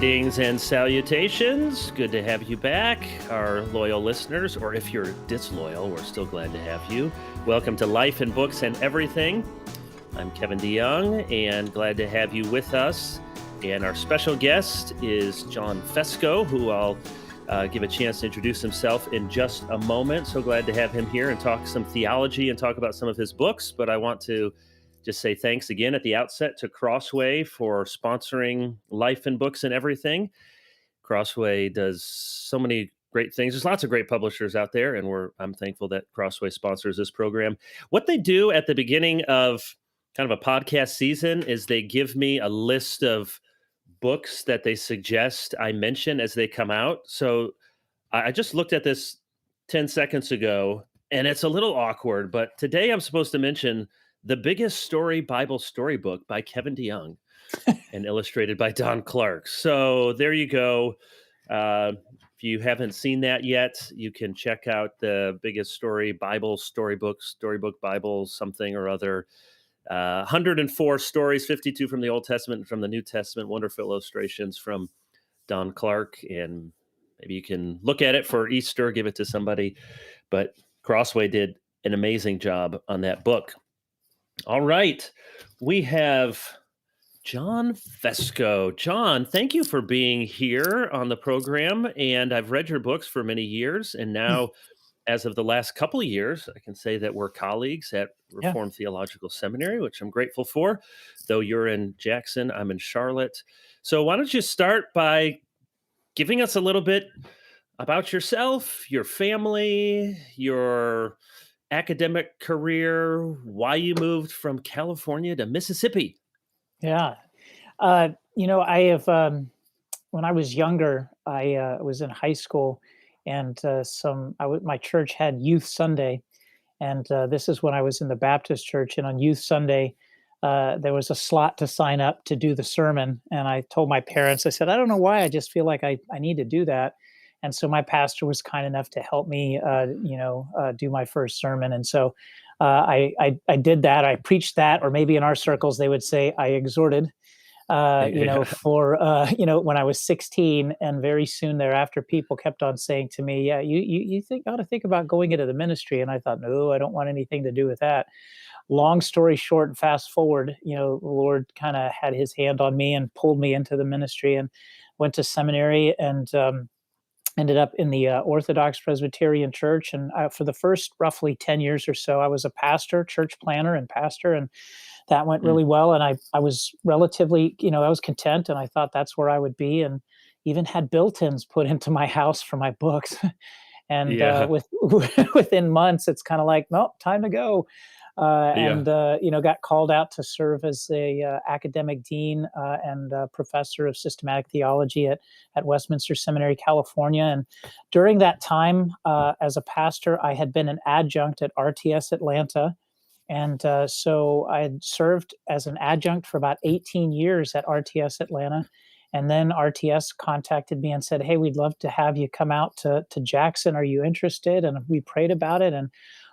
Greetings and salutations. Good to have you back, our loyal listeners, or if you're disloyal, we're still glad to have you. Welcome to Life and Books and Everything. I'm Kevin DeYoung, and glad to have you with us. And our special guest is John Fesko, who I'll give a chance to introduce himself in just a moment. So glad to have him here and talk some theology and talk about some of his books. But I want to just say thanks again at the outset to Crossway for sponsoring Life and Books and Everything. Crossway does so many great things. There's lots of great publishers out there, and I'm thankful that Crossway sponsors this program. What they do at the beginning of kind of a podcast season is they give me a list of books that they suggest I mention as they come out. So I just looked at this 10 seconds ago, and it's a little awkward, but today I'm supposed to mention The Biggest Story Bible Storybook by Kevin DeYoung and illustrated by Don Clark. So there you go. If you haven't seen that yet, you can check out The Biggest Story Bible Storybook Bible, something or other. 104 stories, 52 from the Old Testament and from the New Testament, wonderful illustrations from Don Clark. And maybe you can look at it for Easter, give it to somebody. But Crossway did an amazing job on that book. All right, we have John Fesko. John, thank you for being here on the program. And I've read your books for many years. And now, as of the last couple of years, I can say that we're colleagues at Reformed Theological Seminary, which I'm grateful for. Though you're in Jackson, I'm in Charlotte. So why don't you start by giving us a little bit about yourself, your family, your academic career, why you moved from California to Mississippi. Yeah. I have, when I was younger, I was in high school, and my church had Youth Sunday. And this is when I was in the Baptist church. And on Youth Sunday, there was a slot to sign up to do the sermon. And I told my parents, I said, I don't know why, I just feel like I need to do that. And so my pastor was kind enough to help me, do my first sermon. And so I did that. I preached that, or maybe in our circles, they would say I exhorted, when I was 16. And very soon thereafter, people kept on saying to me, yeah, you ought to think about going into the ministry. And I thought, no, I don't want anything to do with that. Long story short, and fast forward, the Lord kind of had his hand on me and pulled me into the ministry, and went to seminary, and ended up in the Orthodox Presbyterian Church. And for the first roughly 10 years or so, I was a pastor, church planner and pastor, and that went really well. And I was relatively, I was content, and I thought that's where I would be, and even had built-ins put into my house for my books. And within months, it's kind of like, nope, time to go. Got called out to serve as a academic dean and professor of systematic theology at Westminster Seminary, California. And during that time, as a pastor, I had been an adjunct at RTS Atlanta. And so I had served as an adjunct for about 18 years at RTS Atlanta. And then RTS contacted me and said, hey, we'd love to have you come out to Jackson. Are you interested? And we prayed about it. And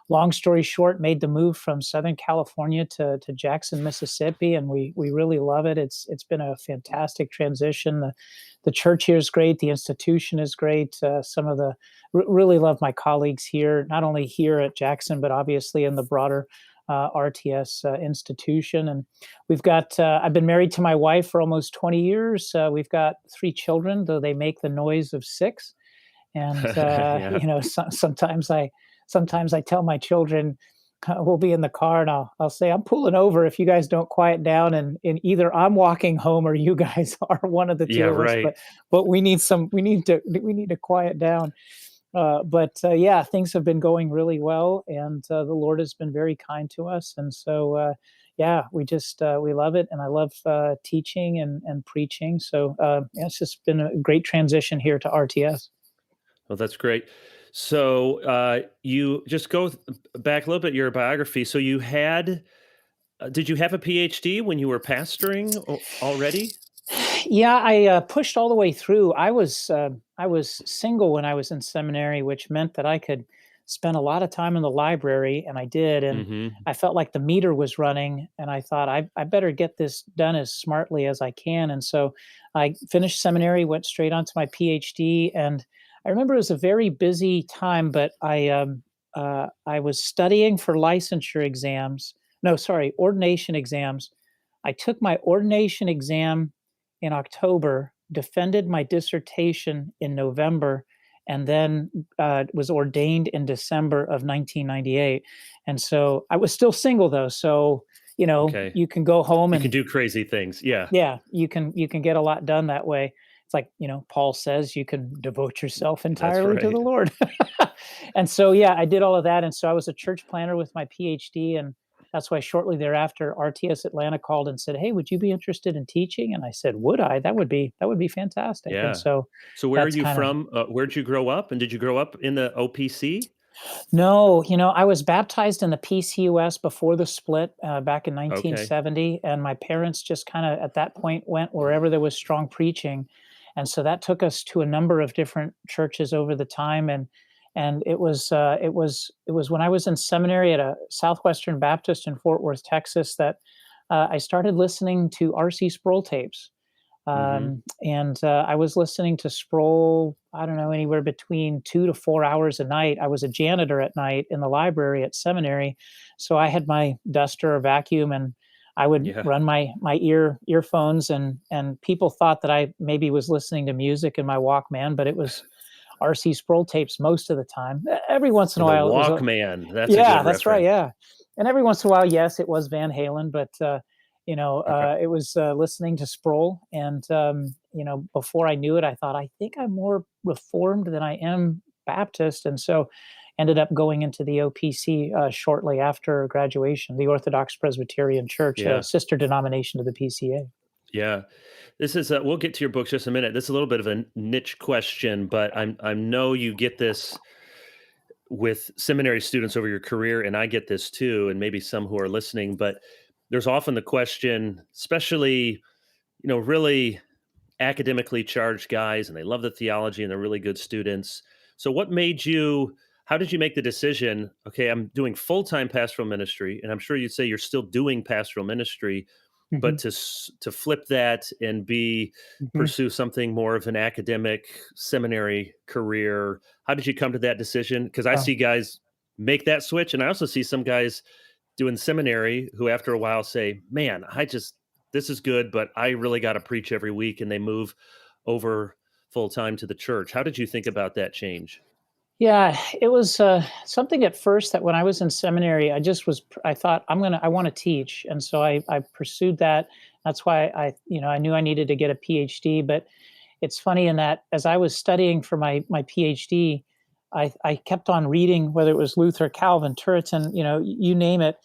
long story short, made the move from Southern California to Jackson, Mississippi, and we really love it. It's been a fantastic transition. The church here is great. The institution is great. Really love my colleagues here, not only here at Jackson, but obviously in the broader RTS institution. And we've got, I've been married to my wife for almost 20 years. We've got 3 children, though they make the noise of 6. And, Sometimes I tell my children, we'll be in the car, and I'll say, I'm pulling over if you guys don't quiet down, and either I'm walking home or you guys are, one of the two of us. But we need to quiet down. Things have been going really well, and the Lord has been very kind to us. And so, we love it, and I love teaching and preaching. So it's just been a great transition here to RTS. Well, that's great. So you just go back a little bit, your biography. So did you have a PhD when you were pastoring already? Yeah, I pushed all the way through. I was single when I was in seminary, which meant that I could spend a lot of time in the library, and I did, and Mm-hmm. I felt like the meter was running, and I thought I better get this done as smartly as I can. And so I finished seminary, went straight on to my PhD, and I remember it was a very busy time, but I was studying for licensure exams. No, sorry, ordination exams. I took my ordination exam in October, defended my dissertation in November, and then was ordained in December of 1998. And so I was still single though. So, Okay. you can go home You can and do crazy things. Yeah. yeah, you can get a lot done that way. It's like, Paul says you can devote yourself That's entirely to right. the Lord. And so, yeah, I did all of that. And so I was a church planner with my PhD. And that's why shortly thereafter, RTS Atlanta called and said, "Hey, would you be interested in teaching?" And I said, "Would I? That would be fantastic." And Yeah. so So where are that's you kind of from? Where'd you grow up? And did you grow up in the OPC? no, I was baptized in the PCUS before the split back in Okay. 1970. And my parents just kind of at that point went wherever there was strong preaching. And so that took us to a number of different churches over the time. And it was when I was in seminary at a Southwestern Baptist in Fort Worth, Texas, that I started listening to R.C. Sproul tapes. Mm-hmm. And I was listening to Sproul, I don't know, anywhere between 2 to 4 hours a night. I was a janitor at night in the library at seminary. So I had my duster or vacuum, and I would Yeah. run my earphones, and people thought that I maybe was listening to music in my Walkman, but it was RC Sproul tapes most of the time. Every once in a The while it was a Walkman. That's a yeah, good that's right. reference. Yeah, and every once in a while, yes, it was Van Halen, but it was listening to Sproul, and before I knew it, I thought I think I'm more Reformed than I am Baptist, and so ended up going into the OPC shortly after graduation, the Orthodox Presbyterian Church, a Yeah. sister denomination to the PCA. Yeah. This is we'll get to your books just a minute. This is a little bit of a niche question, but I know you get this with seminary students over your career, and I get this too, and maybe some who are listening, but there's often the question, especially, really academically charged guys, and they love the theology and they're really good students. So how did you make the decision? Okay, I'm doing full-time pastoral ministry, and I'm sure you'd say you're still doing pastoral ministry, but Hmm. to flip that and Hmm. pursue something more of an academic seminary career, how did you come to that decision? Because I Oh, see guys make that switch, and I also see some guys doing seminary who after a while say, man, this is good, but I really got to preach every week, and they move over full time to the church. How did you think about that change? yeah, it was something at first that when I was in seminary, I thought I want to teach, and so I pursued that. That's why I knew I needed to get a PhD. But it's funny in that as I was studying for my PhD, I kept on reading whether it was Luther, Calvin, Turretin, you name it.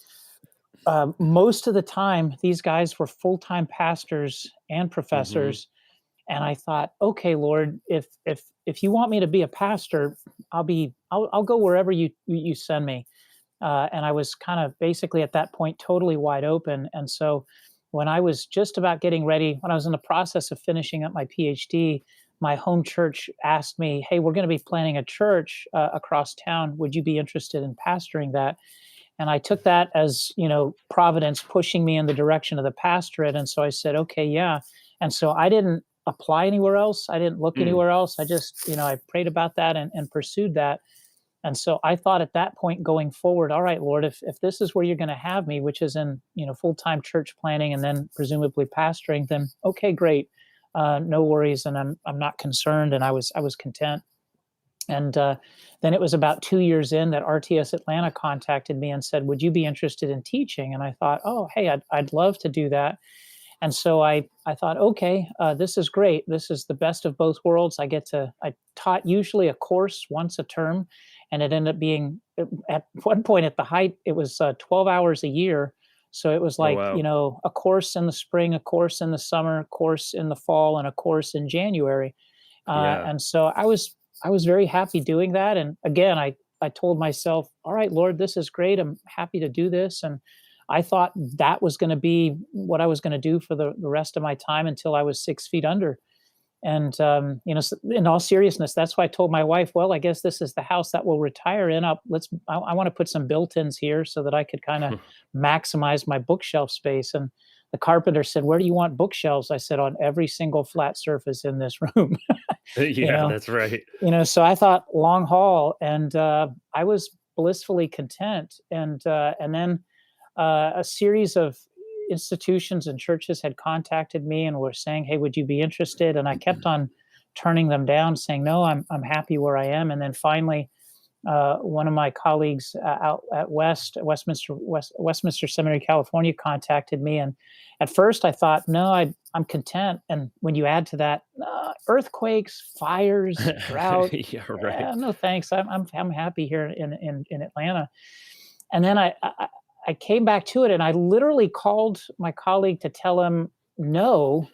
Most of the time, these guys were full time pastors and Hmm. professors, and I thought, okay, Lord, if you want me to be a pastor, I'll go wherever you send me. And I was kind of basically at that point totally wide open. And so when I was just about getting ready, when I was in the process of finishing up my PhD, my home church asked me, "Hey, we're going to be planning a church across town. Would you be interested in pastoring that?" And I took that as, Providence pushing me in the direction of the pastorate. And so I said, okay, yeah. And so I didn't apply anywhere else. I didn't look Mm, anywhere else. I just, I prayed about that and pursued that. And so I thought at that point going forward, all right, Lord, if this is where you're going to have me, which is in, full-time church planning and then presumably pastoring, then okay, great. No worries. And I'm not concerned. And I was content. And then it was about 2 years in that RTS Atlanta contacted me and said, "Would you be interested in teaching?" And I thought, "Oh, hey, I'd love to do that." And so I thought, okay, this is great. This is the best of both worlds. I taught usually a course once a term, and it ended up being at one point at the height, it was 12 hours a year. So it was oh like, wow. a course in the spring, a course in the summer, a course in the fall, and a course in January. Yeah. And so I was very happy doing that. And again, I told myself, all right, Lord, this is great. I'm happy to do this. And I thought that was going to be what I was going to do for the rest of my time until I was 6 feet under. And in all seriousness, that's why I told my wife, well, I guess this is the house that we'll retire in. I want to put some built-ins here so that I could kind of maximize my bookshelf space. And the carpenter said, where do you want bookshelves? I said, on every single flat surface in this room. you Yeah, know that's right. so I thought long haul, and I was blissfully content. And then a series of institutions and churches had contacted me and were saying, hey, would you be interested? And I kept on turning them down, saying, no, I'm happy where I am. And then finally, one of my colleagues out at Westminster Seminary, California, contacted me. And at first I thought, no, I'm content. And when you add to that earthquakes, fires, drought, Yeah, right. no thanks. I'm happy here in Atlanta. And then I came back to it, and I literally called my colleague to tell him no.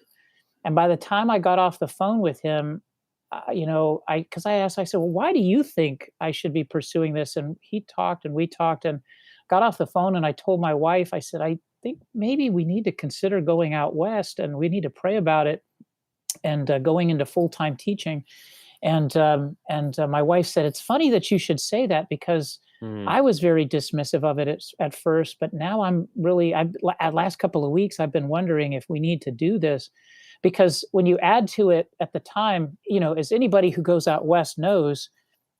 And by the time I got off the phone with him, because I asked, I said, well, why do you think I should be pursuing this? And he talked and we talked and got off the phone. And I told my wife, I said, I think maybe we need to consider going out west, and we need to pray about it and going into full-time teaching. And my wife said, it's funny that you should say that, because I was very dismissive of it at first, but now at last couple of weeks, I've been wondering if we need to do this, because when you add to it at the time, as anybody who goes out west knows,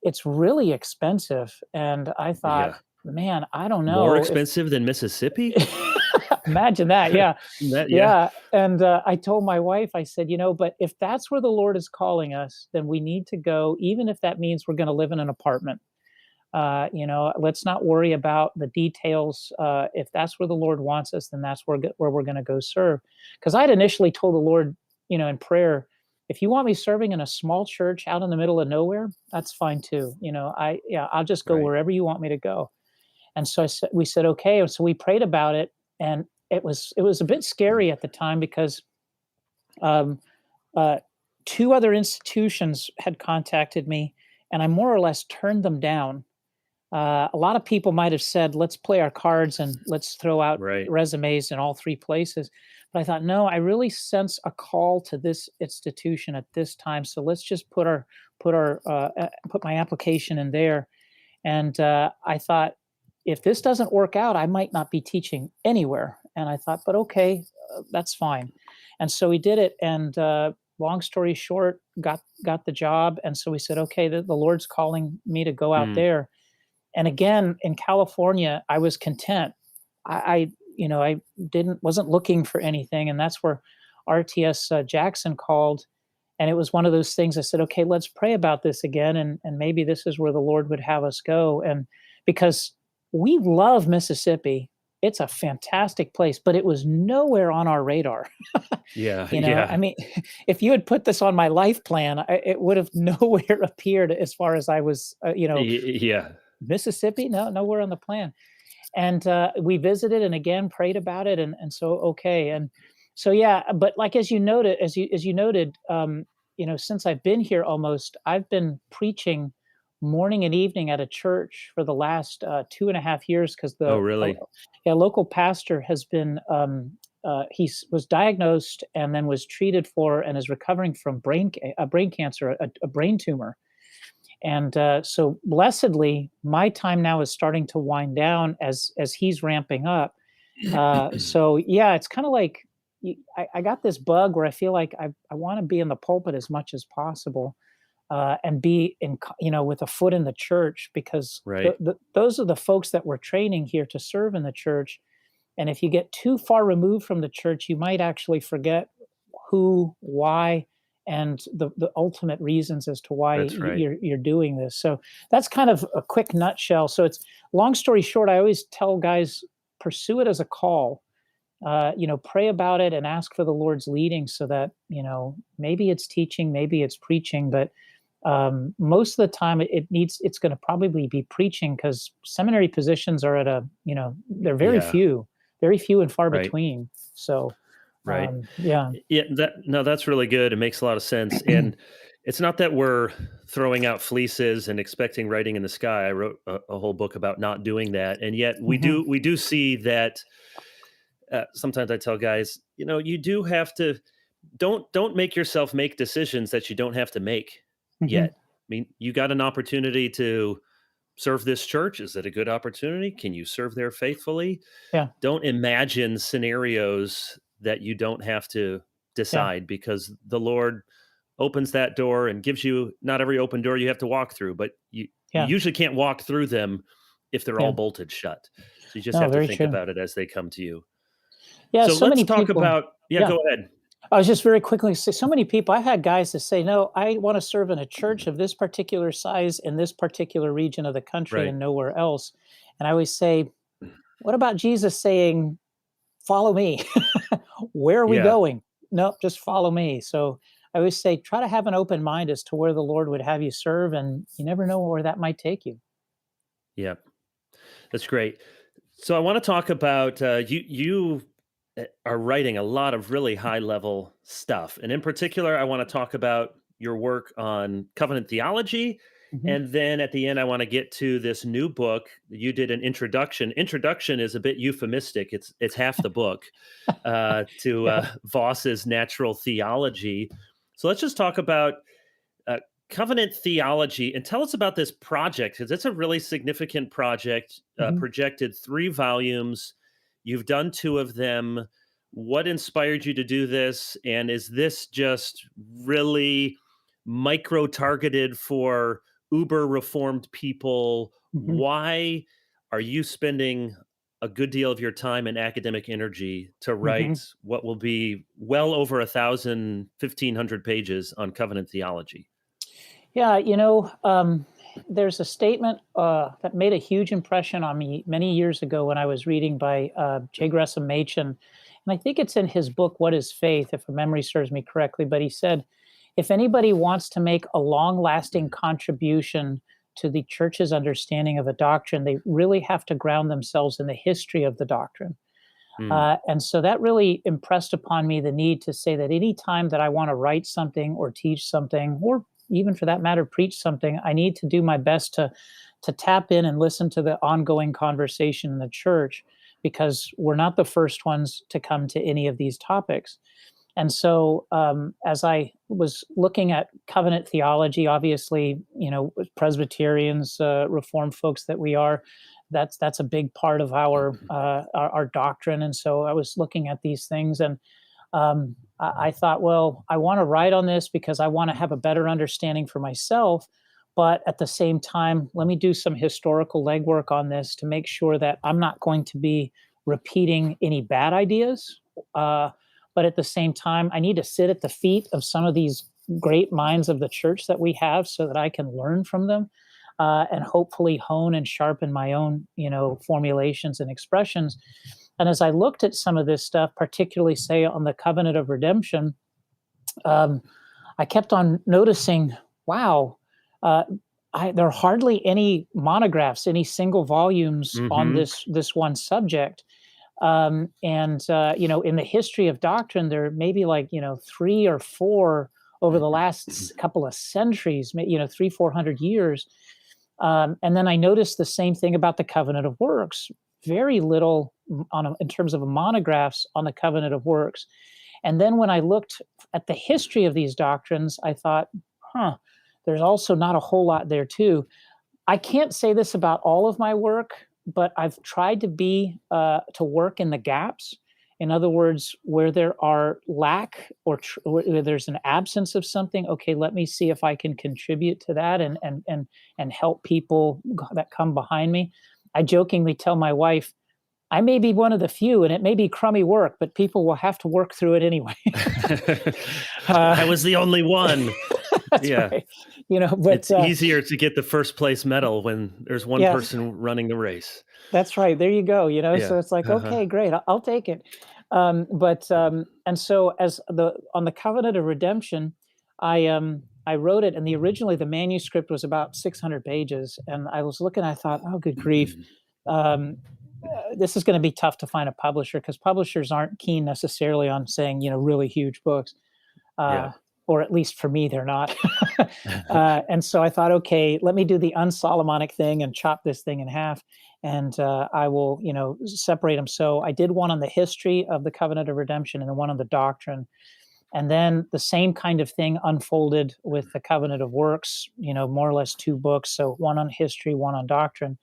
it's really expensive. And I thought, Yeah. man, I don't know. More expensive than Mississippi? Imagine that. Yeah. Yeah. Yeah. And I told my wife, I said, but if that's where the Lord is calling us, then we need to go, even if that means we're going to live in an apartment. Let's not worry about the details. If that's where the Lord wants us, then that's where we're going to go serve. Because I'd initially told the Lord, in prayer, if you want me serving in a small church out in the middle of nowhere, that's fine too. I'll just go Right. wherever you want me to go. And so we said, okay. So we prayed about it, and it was a bit scary at the time, because um, two other institutions had contacted me, and I more or less turned them down. A lot of people might have said, let's play our cards and let's throw out Right. resumes in all three places. But I thought, no, I really sense a call to this institution at this time. So let's just put my application in there. And I thought, if this doesn't work out, I might not be teaching anywhere. And I thought, but okay, that's fine. And so we did it. And long story short, got the job. And so we said, okay, the Lord's calling me to go out there. And again, in California, I was content. I wasn't looking for anything. And that's where RTS Jackson called. And it was one of those things. I said, okay, let's pray about this again. And maybe this is where the Lord would have us go. And because we love Mississippi, it's a fantastic place, but it was nowhere on our radar. Yeah. I mean, if you had put this on my life plan, it would have nowhere appeared as far as I was, Yeah. Mississippi, nowhere on the plan. And we visited and again prayed about it, and so okay. And so yeah, but like as you noted, since I've been here almost, I've been preaching morning and evening at a church for the last 2.5 years, because Oh, really? local pastor has been he was diagnosed and then was treated for and is recovering from brain cancer, a brain tumor. And so blessedly, my time now is starting to wind down as he's ramping up. So yeah, it's kind of like I got this bug where I feel like I want to be in the pulpit as much as possible, and be with a foot in the church, because Right. those are the folks that we're training here to serve in the church. And if you get too far removed from the church, you might actually forget who, why, and the ultimate reasons as to why That's right. you're doing this. So that's kind of a quick nutshell. So it's long story short, I always tell guys, pursue it as a call. Pray about it and ask for the Lord's leading, so that, maybe it's teaching, maybe it's preaching, but most of the time it's going to probably be preaching, because seminary positions are at they're very few and far Right. between. So Right. yeah. Yeah. That's really good. It makes a lot of sense. And it's not that we're throwing out fleeces and expecting writing in the sky. I wrote a whole book about not doing that. And yet we do see that sometimes I tell guys, you do have to don't make yourself make decisions that you don't have to make Hmm. yet. I mean, you got an opportunity to serve this church. Is it a good opportunity? Can you serve there faithfully? Yeah, Don't imagine scenarios that you don't have to yeah, decide, because the Lord opens that door and gives you, not every open door you have to walk through, but you yeah, usually can't walk through them if they're all yeah. bolted shut. So you just No, have to very think true. about it as they come to you. Yeah, So so let's many talk people. about, yeah, Yeah, go ahead. I was just very quickly say so many people. I've had guys that say, "No, I want to serve in a church of this particular size in this particular region of the country Right. and nowhere else." And I always say, "What about Jesus saying, 'Follow me'? Where are we Yeah. going? No, just follow me." So I always say, try to have an open mind as to where the Lord would have you serve, and you never know where that might take you. Yeah. That's great. So I want to talk about you are writing a lot of really high level stuff, and in particular, I want to talk about your work on covenant theology, Mhm. and then at the end, I want to get to this new book. You did an introduction. Introduction is a bit euphemistic. It's half the book to Yeah. Voss's natural theology. So let's just talk about uh, covenant theology and tell us about this project, because it's a really significant project, Mhm. projected 3 volumes. You've done 2 of them. What inspired you to do this? And is this just really micro targeted for uber reformed people? Mhm. Why are you spending a good deal of your time and academic energy to write Mhm. what will be well over 1,000, 1,500 pages on covenant theology? Yeah, there's a statement that made a huge impression on me many years ago when I was reading by J. Gresham Machen. And I think it's in his book, What is Faith, if memory serves me correctly. But he said, if anybody wants to make a long lasting contribution to the church's understanding of a doctrine, they really have to ground themselves in the history of the doctrine. Mm, And so that really impressed upon me the need to say that any time that I want to write something or teach something, or even for that matter, preach something, I need to do my best to tap in and listen to the ongoing conversation in the church, because we're not the first ones to come to any of these topics. And so, as I was looking at covenant theology, obviously, Presbyterians, Reformed folks that we are, that's a big part of our doctrine. And so, I was looking at these things, and I thought, well, I want to write on this because I want to have a better understanding for myself. But at the same time, let me do some historical legwork on this to make sure that I'm not going to be repeating any bad ideas. But at the same time, I need to sit at the feet of some of these great minds of the church that we have so that I can learn from them, and hopefully hone and sharpen my own, formulations and expressions. And as I looked at some of this stuff, particularly, say, on the covenant of redemption, um, I kept on noticing, wow, uh, there are hardly any monographs, any single volumes on mhm. this one subject. And in the history of doctrine, there may be like 3 or 4 over the last couple of centuries, 300-400 years. And then I noticed the same thing about the covenant of works. Very little in terms of monographs on the covenant of works. And then when I looked at the history of these doctrines, I thought, huh, there's also not a whole lot there too. I can't say this about all of my work, but I've tried to work in the gaps. In other words, where there are lack where there's an absence of something, okay, let me see if I can contribute to that and help people that come behind me. I jokingly tell my wife, I may be one of the few, and it may be crummy work, but people will have to work through it anyway. I uh, was the only one. that's Yeah. right. But It's easier to get the first place medal when there's one yeah, person running the race. that's right. There you go. Yeah. So it's like, Uh-huh. okay, great, I'll take it. And so as the on the covenant of redemption, I wrote it, and originally the manuscript was about 600 pages, and I was looking, I thought, oh, good grief. Um, this is going to be tough to find a publisher because publishers aren't keen necessarily on saying, really huge books. Yeah. Uh, or at least for me, they're not. And so I thought, okay, let me do the unsolomonic thing and chop this thing in half, and I will, separate them. So I did one on the history of the covenant of redemption and then one on the doctrine. And then the same kind of thing unfolded with the Covenant of Works, more or less 2 books. So one on history, one on doctrine.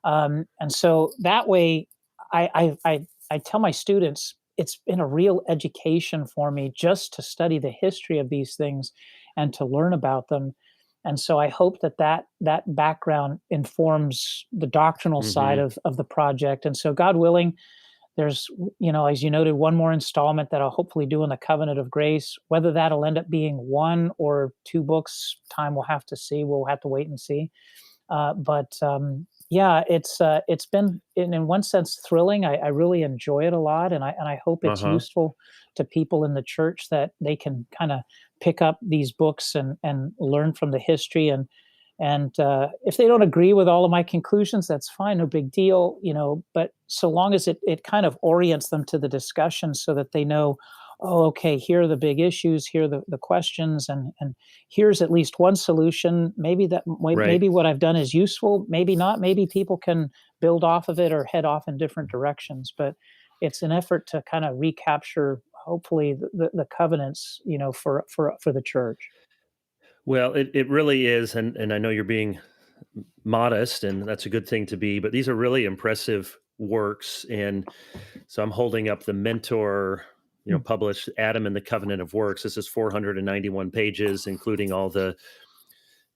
And so that way, I tell my students it's been a real education for me just to study the history of these things and to learn about them. And so I hope that background informs the doctrinal side Hmm. of the project. And so, God willing, there's, as you noted, one more installment that I'll hopefully do in the Covenant of Grace. Whether that'll end up being 1 or 2 books, time we'll have to see. We'll have to wait and see. But yeah, it's been in one sense thrilling. I really enjoy it a lot, and I hope it's Uh-huh. useful to people in the church that they can kind of pick up these books and learn from the history. And if they don't agree with all of my conclusions, that's fine, no big deal, But so long as it kind of orients them to the discussion, so that they know, oh, okay, here are the big issues, here are the questions, and here's at least one solution. Right. Maybe what I've done is useful, maybe not. Maybe people can build off of it or head off in different directions. But it's an effort to kind of recapture, hopefully, the covenants, for the church. Well, it really is, and I know you're being modest, and that's a good thing to be, but these are really impressive works. And so I'm holding up the Mentor, Mm. published Adam and the Covenant of Works. This is 491 pages, including all the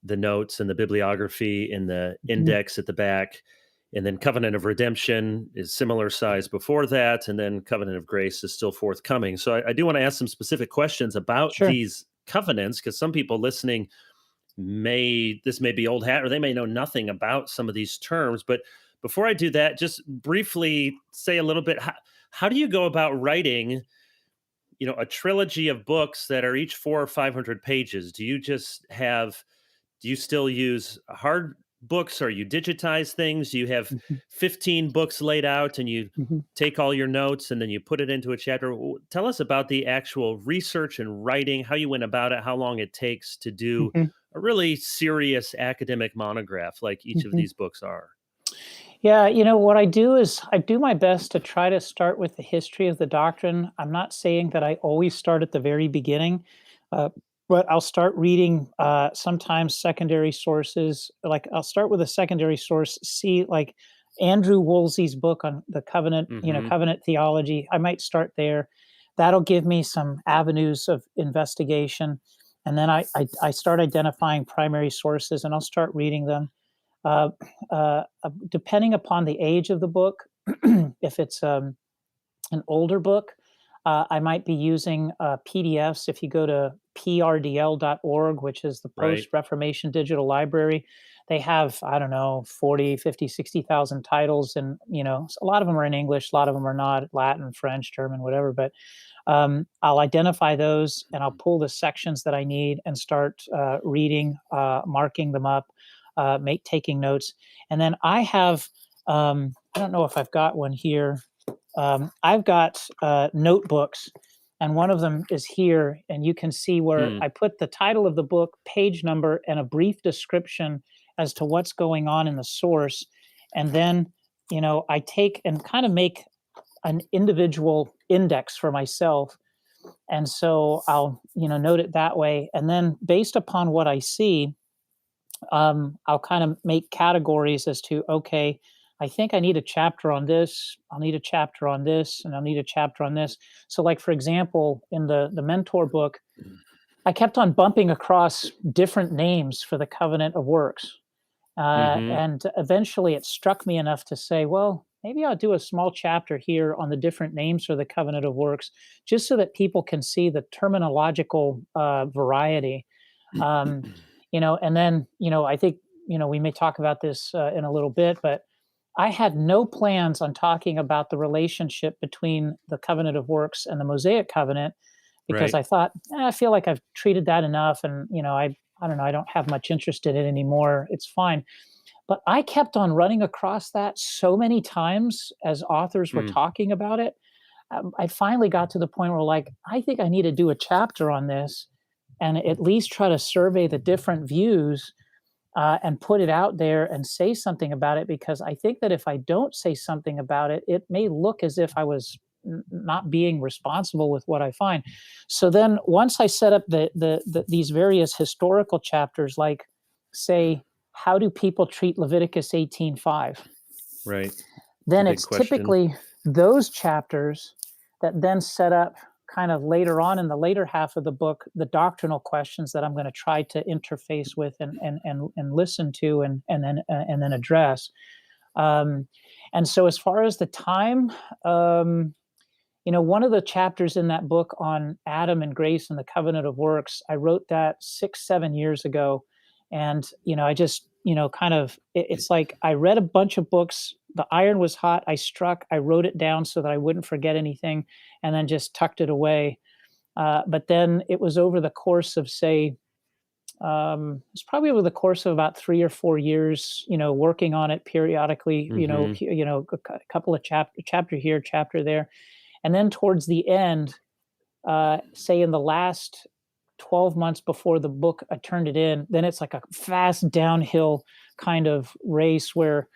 notes and the bibliography in the Mhm. index at the back. And then Covenant of Redemption is similar size before that. And then Covenant of Grace is still forthcoming. So I do want to ask some specific questions about Sure. these covenants, because some people listening this may be old hat, or they may know nothing about some of these terms. But before I do that, just briefly say a little bit, how do you go about writing a trilogy of books that are each 400 or 500 pages? Do you still use hard books, or you digitize things? Do you have Mhm. 15 books laid out and you Mhm. take all your notes and then you put it into a chapter? Tell us about the actual research and writing, how you went about it, how long it takes to do Mhm. a really serious academic monograph like each of Mhm. these books are. Yeah, what I do is I do my best to try to start with the history of the doctrine. I'm not saying that I always start at the very beginning, uh, but I'll start reading sometimes secondary sources. Like I'll start with a secondary source, see like Andrew Woolsey's book on the covenant, Hmm. covenant theology. I might start there. That'll give me some avenues of investigation. And then I start identifying primary sources and I'll start reading them. uh, Depending upon the age of the book, if it's an older book, I might be using PDFs. If you go to prdl.org, which is the Right. Post Reformation Digital Library, they have, I don't know, 40, 50, 60,000 titles. And, a lot of them are in English, a lot of them are not, Latin, French, German, whatever. But I'll identify those and I'll pull the sections that I need and start reading, marking them up, taking notes. And then I have, I don't know if I've got one here. I've got notebooks, and one of them is here. And you can see where Hmm. I put the title of the book, page number, and a brief description as to what's going on in the source. And then, I take and kind of make an individual index for myself. And so I'll, note it that way. And then based upon what I see, I'll kind of make categories as to, okay, I think I need a chapter on this. I'll need a chapter on this, and I'll need a chapter on this. So, like for example, in the mentor book, I kept on bumping across different names for the covenant of works, Hmm. and eventually it struck me enough to say, well, maybe I'll do a small chapter here on the different names for the covenant of works, just so that people can see the terminological variety. um, and then I think we may talk about this in a little bit, but I had no plans on talking about the relationship between the covenant of works and the Mosaic covenant, because Right. I thought, I feel like I've treated that enough, and I don't know, I don't have much interest in it anymore, it's fine. But I kept on running across that so many times as authors were Hmm. talking about it. I finally got to the point where, like, I think I need to do a chapter on this and at least try to survey the different views, and put it out there and say something about it. Because I think that if I don't say something about it, it may look as if I was not being responsible with what I find. So then once I set up these various historical chapters, like say, how do people treat Leviticus 18:5? Right. Then Big it's question. typically those chapters that then set up kind of later on in the later half of the book, the doctrinal questions that I'm going to try to interface with and listen to and then address. And so as far as the time, one of the chapters in that book on Adam and grace and the covenant of works, I wrote that 6-7 years ago. And, I just, it's like I read a bunch of books. The iron was hot. I struck, I wrote it down so that I wouldn't forget anything, and then just tucked it away. But then it was over the course of, say, it's probably over the course of about 3 or 4 years, working on it periodically, a couple of chapter here, chapter there. And then towards the end, say in the last 12 months before the book, I turned it in, then it's like a fast downhill kind of race where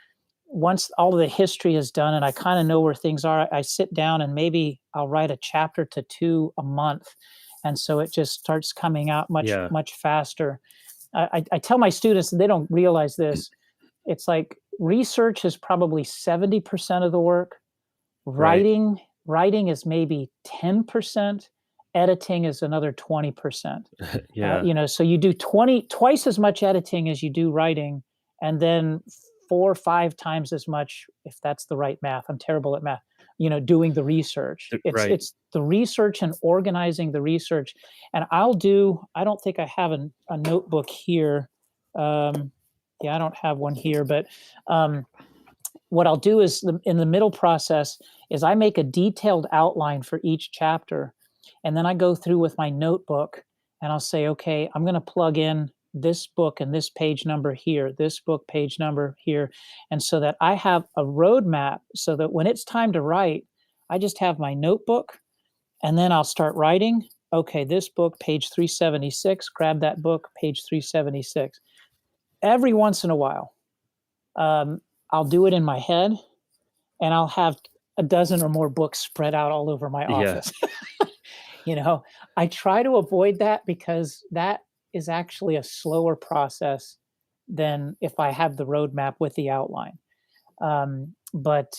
once all of the history is done and I kind of know where things are, I sit down and maybe I'll write a chapter to 2 a month. And so it just starts coming out much faster. I tell my students, and they don't realize this, it's like research is probably 70% of the work. Writing is maybe 10%. Editing is another 20%. Yeah. So you do twice as much editing as you do writing, and then 4 or 5 times as much, if that's the right math. I'm terrible at math. Doing the research. It's the research and organizing the research. And I don't think I have a notebook here. I don't have one here, but what I'll do is in the middle process is I make a detailed outline for each chapter. And then I go through with my notebook and I'll say, okay, I'm going to plug in this book and this page number here, this book page number here. And so that I have a roadmap so that when it's time to write, I just have my notebook and then I'll start writing. Okay, this book, page 376, grab that book, page 376. Every once in a while, I'll do it in my head and I'll have a dozen or more books spread out all over my office. I try to avoid that because that is actually a slower process than if I have the roadmap with the outline. But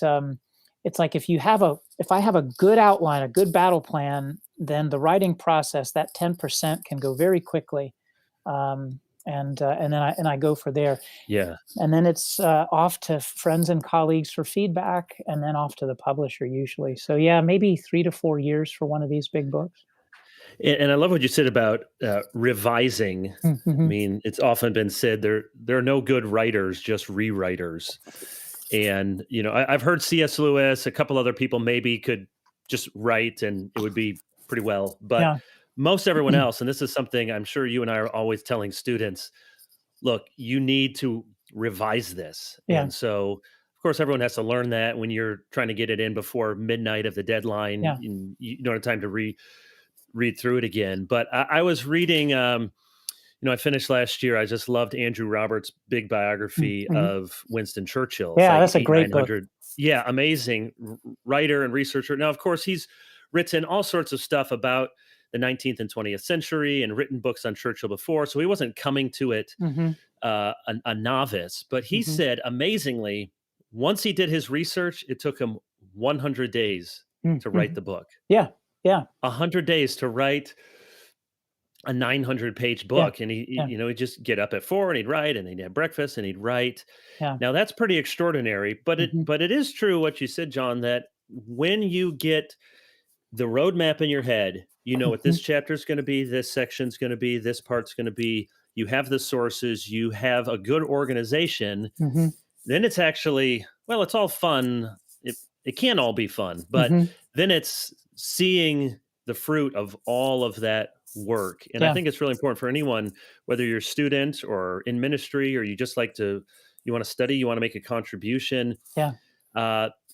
it's like if I have a good outline, a good battle plan, then the writing process, that 10% can go very quickly. And then I go for there. Yeah. And then it's off to friends and colleagues for feedback, and then off to the publisher usually. So yeah, maybe 3 to 4 years for one of these big books. And I love what you said about revising. Mm-hmm. I mean, it's often been said there are no good writers, just rewriters. And I've heard C.S. Lewis, a couple other people maybe could just write and it would be pretty well. But most everyone else, and this is something I'm sure you and I are always telling students, look, you need to revise this. Yeah. And so, of course, everyone has to learn that when you're trying to get it in before midnight of the deadline. Yeah. You don't have time to read through it again. But I was reading, I finished last year. I just loved Andrew Roberts' big biography of Winston Churchill. Yeah, that's a great book. Yeah, amazing writer and researcher. Now, of course, he's written all sorts of stuff about the 19th and 20th century and written books on Churchill before. So he wasn't coming to it a novice. But he said, amazingly, once he did his research, it took him 100 days to write the book. Yeah. 100 days to write a 900-page book. And he'd just get up at 4 and he'd write, and he'd have breakfast and he'd write. Yeah. Now that's pretty extraordinary, but it is true what you said, John, that when you get the roadmap in your head, what this chapter is going to be, this section's going to be, this part's going to be, you have the sources, you have a good organization, then it's actually, well, it's all fun. It can all be fun, but then it's seeing the fruit of all of that work. And I think it's really important for anyone, whether you're a student or in ministry, or you just you want to study, you want to make a contribution. Yeah.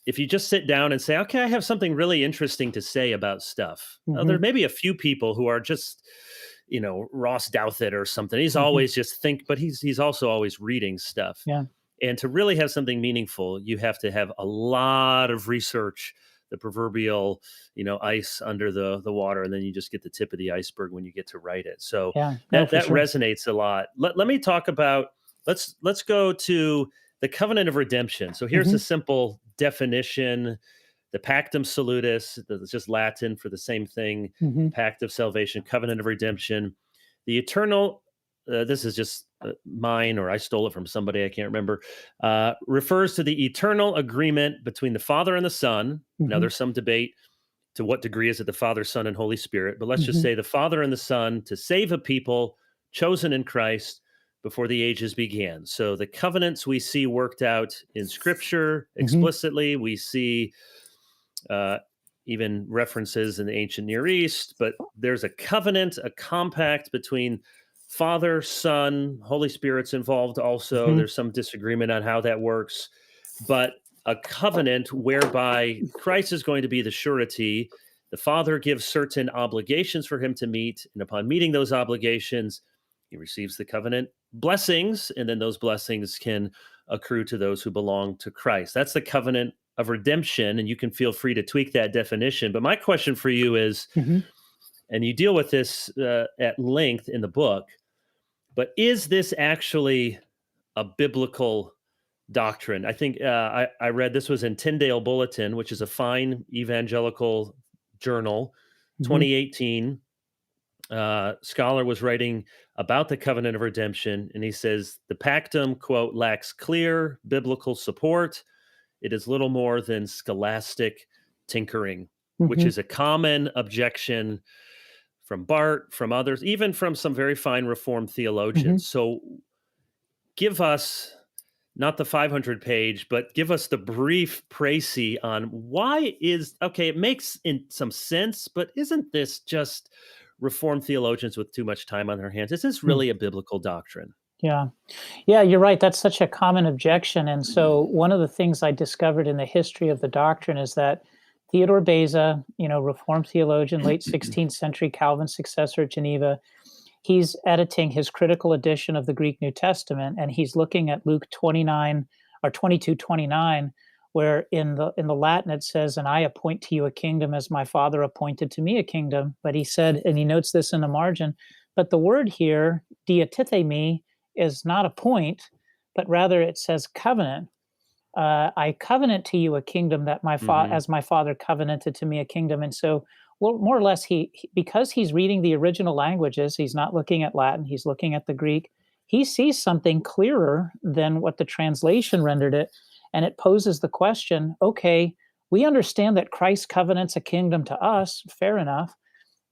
If you just sit down and say, okay, I have something really interesting to say about stuff. There may be a few people who are just, Ross Douthat or something. He's always just but he's also always reading stuff. Yeah. And to really have something meaningful, you have to have a lot of research the proverbial, ice under the water, and then you just get the tip of the iceberg when you get to write it. So Yeah, no, that for sure. resonates a lot. Let me talk about, let's go to the covenant of redemption. So here's a simple definition. The pactum salutis, that's just Latin for the same thing, pact of salvation, covenant of redemption. The eternal, this is just mine, or I stole it from somebody, I can't remember, refers to the eternal agreement between the Father and the Son. Now, there's some debate to what degree is it the Father, Son, and Holy Spirit, but let's just say the Father and the Son to save a people chosen in Christ before the ages began. So the covenants we see worked out in Scripture explicitly. We see even references in the ancient Near East, but there's a covenant, a compact between Father, Son, Holy Spirit's involved also. There's some disagreement on how that works, but a covenant whereby Christ is going to be the surety. The Father gives certain obligations for him to meet, and upon meeting those obligations, he receives the covenant blessings, and then those blessings can accrue to those who belong to Christ. That's the covenant of redemption, and you can feel free to tweak that definition. But my question for you is, and you deal with this at length in the book, but is this actually a biblical doctrine? I think I read this was in Tyndale Bulletin, which is a fine evangelical journal, 2018. Scholar was writing about the covenant of redemption, and he says the pactum, quote, lacks clear biblical support. It is little more than scholastic tinkering, which is a common objection from Barth, from others, even from some very fine Reformed theologians. So give us, not the 500-page, but give us the brief précis on why it makes in some sense, but isn't this just Reformed theologians with too much time on their hands? Is this really a biblical doctrine? Yeah, you're right. That's such a common objection. And so one of the things I discovered in the history of the doctrine is that Theodore Beza, Reformed theologian, late 16th century Calvin successor at Geneva, he's editing his critical edition of the Greek New Testament, and he's looking at Luke 29 or 22:29, where in the Latin it says, "And I appoint to you a kingdom as my Father appointed to me a kingdom." But he said, and he notes this in the margin, but the word here, diatithemi, is not appoint, but rather it says covenant. I covenant to you a kingdom that as my Father covenanted to me a kingdom. And so, well, more or less, because he's reading the original languages, he's not looking at Latin, he's looking at the Greek. He sees something clearer than what the translation rendered it, and it poses the question: okay, we understand that Christ covenants a kingdom to us, fair enough,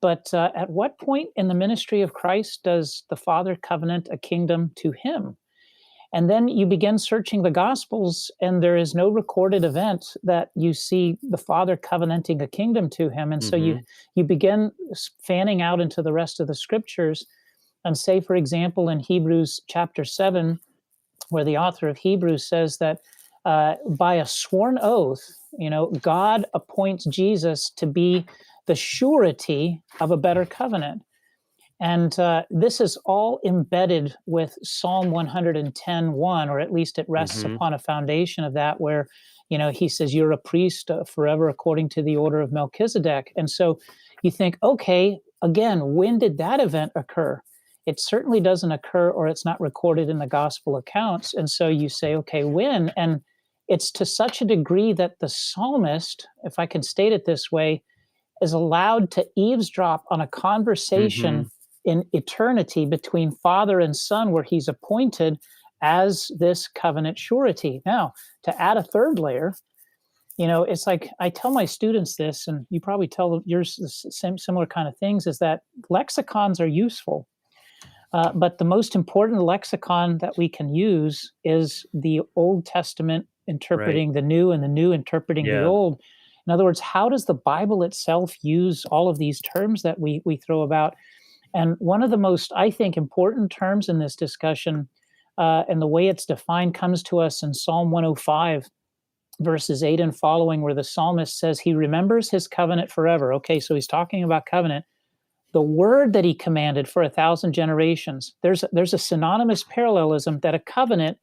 but at what point in the ministry of Christ does the Father covenant a kingdom to him? And then you begin searching the Gospels, and there is no recorded event that you see the Father covenanting a kingdom to him. And so you begin fanning out into the rest of the Scriptures, and say, for example, in Hebrews chapter 7, where the author of Hebrews says that by a sworn oath, God appoints Jesus to be the surety of a better covenant. And this is all embedded with Psalm 110:1, or at least it rests upon a foundation of that, where, he says, "You're a priest forever according to the order of Melchizedek." And so you think, okay, again, when did that event occur? It certainly doesn't occur, or it's not recorded in the gospel accounts. And so you say, okay, when? And it's to such a degree that the psalmist, if I can state it this way, is allowed to eavesdrop on a conversation in eternity between Father and Son, where he's appointed as this covenant surety. Now, to add a third layer, it's like I tell my students this, and you probably tell yours the similar kind of things, is that lexicons are useful. But the most important lexicon that we can use is the Old Testament interpreting the New, and the New interpreting the Old. In other words, how does the Bible itself use all of these terms that we throw about? And one of the most, I think, important terms in this discussion, and the way it's defined, comes to us in Psalm 105, verses 8 and following, where the psalmist says he remembers his covenant forever. Okay, so he's talking about covenant. The word that he commanded for 1,000 generations. There's a synonymous parallelism that a covenant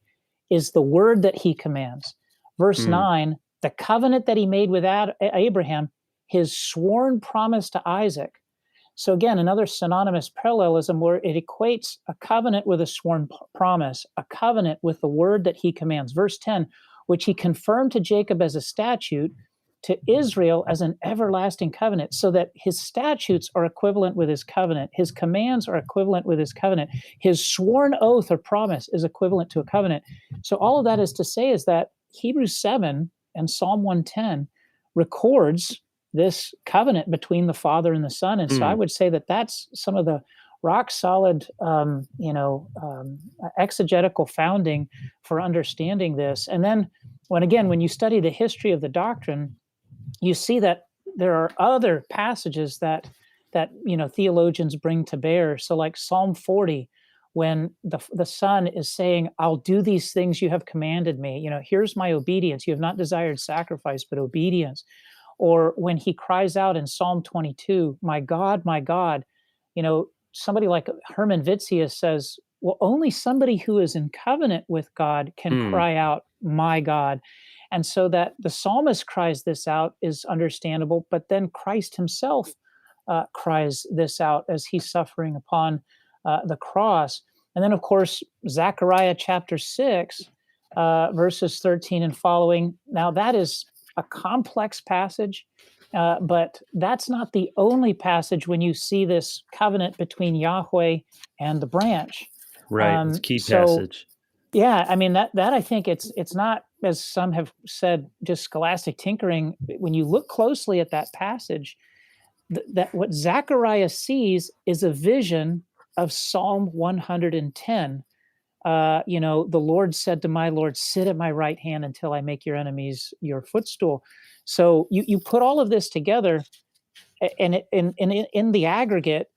is the word that he commands. Verse 9, the covenant that he made with Abraham, his sworn promise to Isaac. So again, another synonymous parallelism where it equates a covenant with a sworn promise, a covenant with the word that he commands. Verse 10, which he confirmed to Jacob as a statute, to Israel as an everlasting covenant, so that his statutes are equivalent with his covenant. His commands are equivalent with his covenant. His sworn oath or promise is equivalent to a covenant. So all of that is to say is that Hebrews 7 and Psalm 110 records this covenant between the Father and the Son. And so I would say that that's some of the rock solid, exegetical founding for understanding this. And then when you study the history of the doctrine, you see that there are other passages that theologians bring to bear. So like Psalm 40, when the Son is saying, I'll do these things you have commanded me. Here's my obedience. You have not desired sacrifice, but obedience. Or when he cries out in Psalm 22, my God, somebody like Herman Vitzius says, well, only somebody who is in covenant with God can cry out, my God. And so that the psalmist cries this out is understandable, but then Christ himself cries this out as he's suffering upon the cross. And then, of course, Zechariah chapter 6, verses 13 and following. Now, that is a complex passage, but that's not the only passage when you see this covenant between Yahweh and the branch. Right, it's a key passage. Yeah, I mean, that I think it's not, as some have said, just scholastic tinkering. When you look closely at that passage, that what Zechariah sees is a vision of Psalm 110. The Lord said to my Lord, sit at my right hand until I make your enemies your footstool. So you put all of this together, and in the aggregate,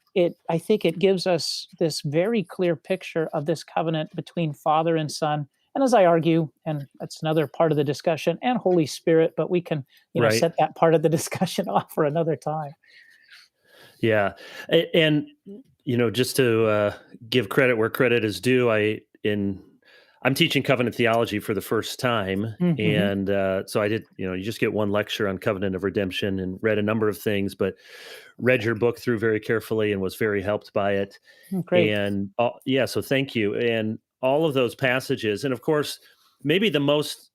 I think it gives us this very clear picture of this covenant between Father and Son. And as I argue, and that's another part of the discussion, and Holy Spirit, but we can set that part of the discussion off for another time. Yeah. And, just to give credit where credit is due, I'm teaching covenant theology for the first time. Mm-hmm. And so I did, you just get one lecture on covenant of redemption and read a number of things, but read your book through very carefully and was very helped by it. Great. And so thank you. And all of those passages, and of course, maybe the most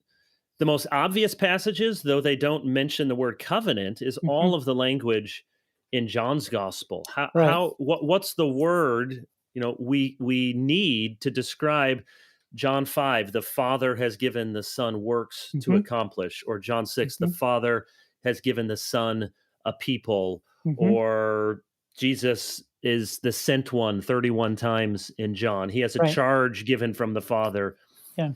obvious passages, though they don't mention the word covenant, is all of the language in John's gospel. What's the word we need to describe John 5, the Father has given the Son works to accomplish, or John 6, the Father has given the Son a people, or Jesus is the sent one 31 times in John. He has a charge given from the Father. Yeah.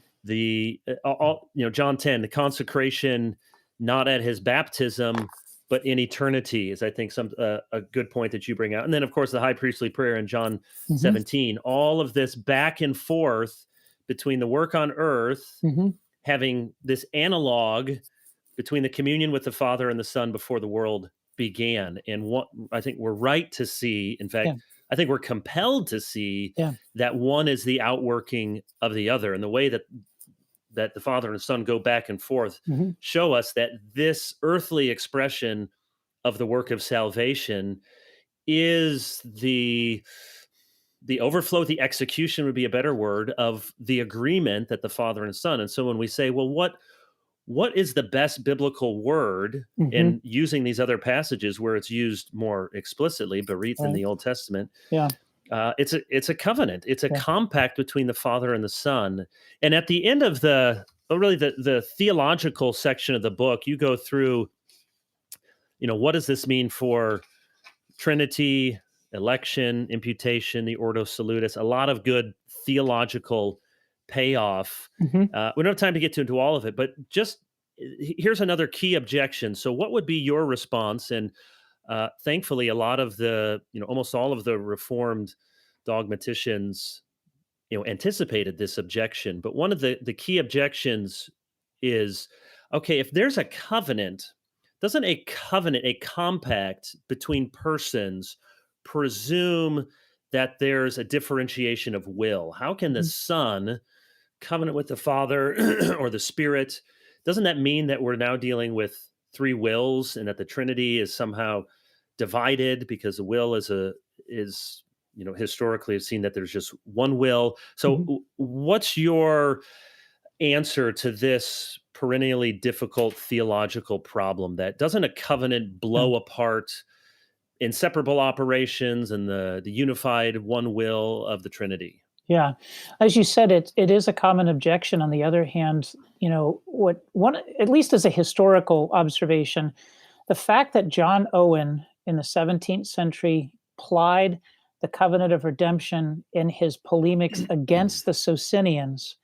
John 10, the consecration not at his baptism, but in eternity is, I think, a good point that you bring out. And then, of course, the high priestly prayer in John 17. All of this back and forth between the work on earth, having this analog between the communion with the Father and the Son before the world began. And what I think we're right to see, in fact, I think we're compelled to see that one is the outworking of the other. And the way that the Father and the Son go back and forth show us that this earthly expression of the work of salvation is the overflow, the execution would be a better word, of the agreement that the Father and Son. And so when we say, well, what is the best biblical word, in using these other passages where it's used more explicitly, Berith in the Old Testament, it's a covenant. It's a compact between the Father and the Son. And at the end of the theological section of the book, you go through, what does this mean for Trinity, election, imputation, the Ordo Salutis, a lot of good theological payoff. We don't have time to get into all of it, but just here's another key objection. So what would be your response? And thankfully, a lot of almost all of the Reformed dogmaticians, anticipated this objection. But one of the key objections is, okay, if there's a covenant, doesn't a compact between persons presume that there's a differentiation of will? How can the Son covenant with the Father or the Spirit? doesn't that mean that we're now dealing with three wills and that the Trinity is somehow divided because the will is historically have seen that there's just one will. So Mhm. what's your answer to this perennially difficult theological problem? That doesn't a covenant Yeah. blow apart inseparable operations and the unified one will of the Trinity? Yeah. As you said, it is a common objection. On the other hand, what one, at least as a historical observation, the fact that John Owen in the 17th century plied the covenant of redemption in his polemics against the Socinians,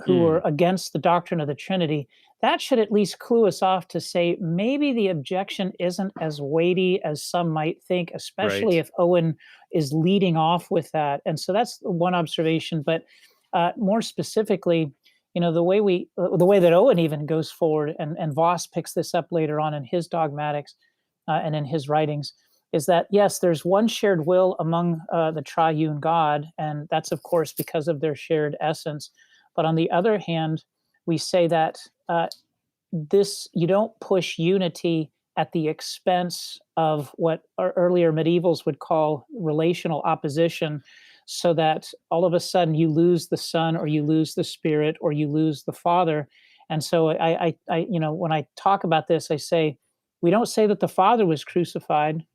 who were Mm, against the doctrine of the Trinity, that should at least clue us off to say maybe the objection isn't as weighty as some might think, especially right. if Owen is leading off with that. And so that's one observation. But more specifically, the way that Owen even goes forward, and Voss picks this up later on in his dogmatics and in his writings, is that yes, there's one shared will among the triune God, and that's of course because of their shared essence. But on the other hand, we say that this you don't push unity at the expense of what our earlier medievals would call relational opposition, so that all of a sudden you lose the Son or you lose the Spirit or you lose the Father. And so when I talk about this, I say we don't say that the Father was crucified.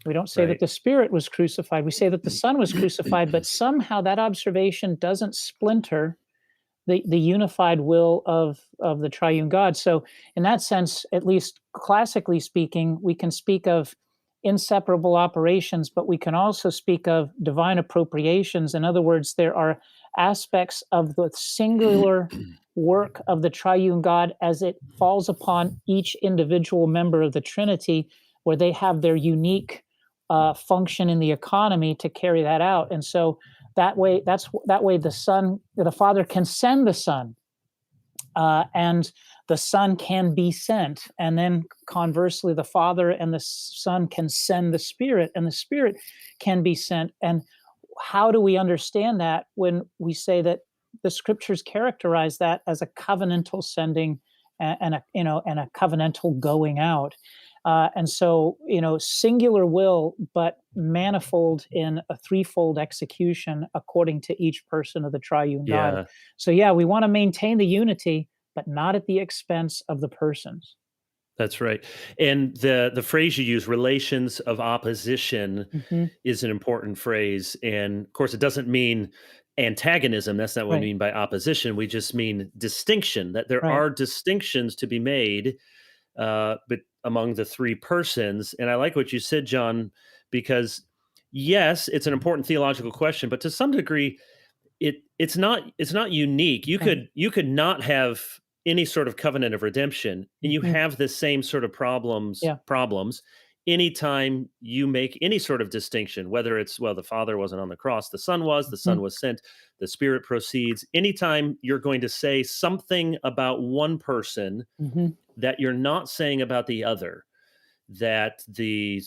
We don't say that Right. the Spirit was crucified. We say that the Son was crucified, but somehow that observation doesn't splinter the unified will of the triune God. So in that sense, at least classically speaking, we can speak of inseparable operations, but we can also speak of divine appropriations. In other words, there are aspects of the singular work of the triune God as it falls upon each individual member of the Trinity, where they have their unique function in the economy to carry that out. And so that way the Father can send the Son, and the Son can be sent, and then conversely, the Father and the Son can send the Spirit, and the Spirit can be sent. And how do we understand that when we say that the Scriptures characterize that as a covenantal sending and a covenantal going out? And so, singular will, but manifold in a threefold execution according to each person of the triune God. Yeah, So, yeah, we want to maintain the unity, but not at the expense of the persons. that's right. And the phrase you use, relations of opposition, Hmm. is an important phrase. And of course, it doesn't mean antagonism. That's not what we Right, mean by opposition. We just mean distinction, that there right. are distinctions to be made but among the three persons. And I like what you said, John, because yes, it's an important theological question, but to some degree, it's not unique. You Right. could not have any sort of covenant of redemption, and you Hmm. have the same sort of Yeah. problems anytime you make any sort of distinction, whether it's, well, the Father wasn't on the cross, the Hmm. Son was sent, the Spirit proceeds. Anytime you're going to say something about one person Hmm. that you're not saying about the other, that the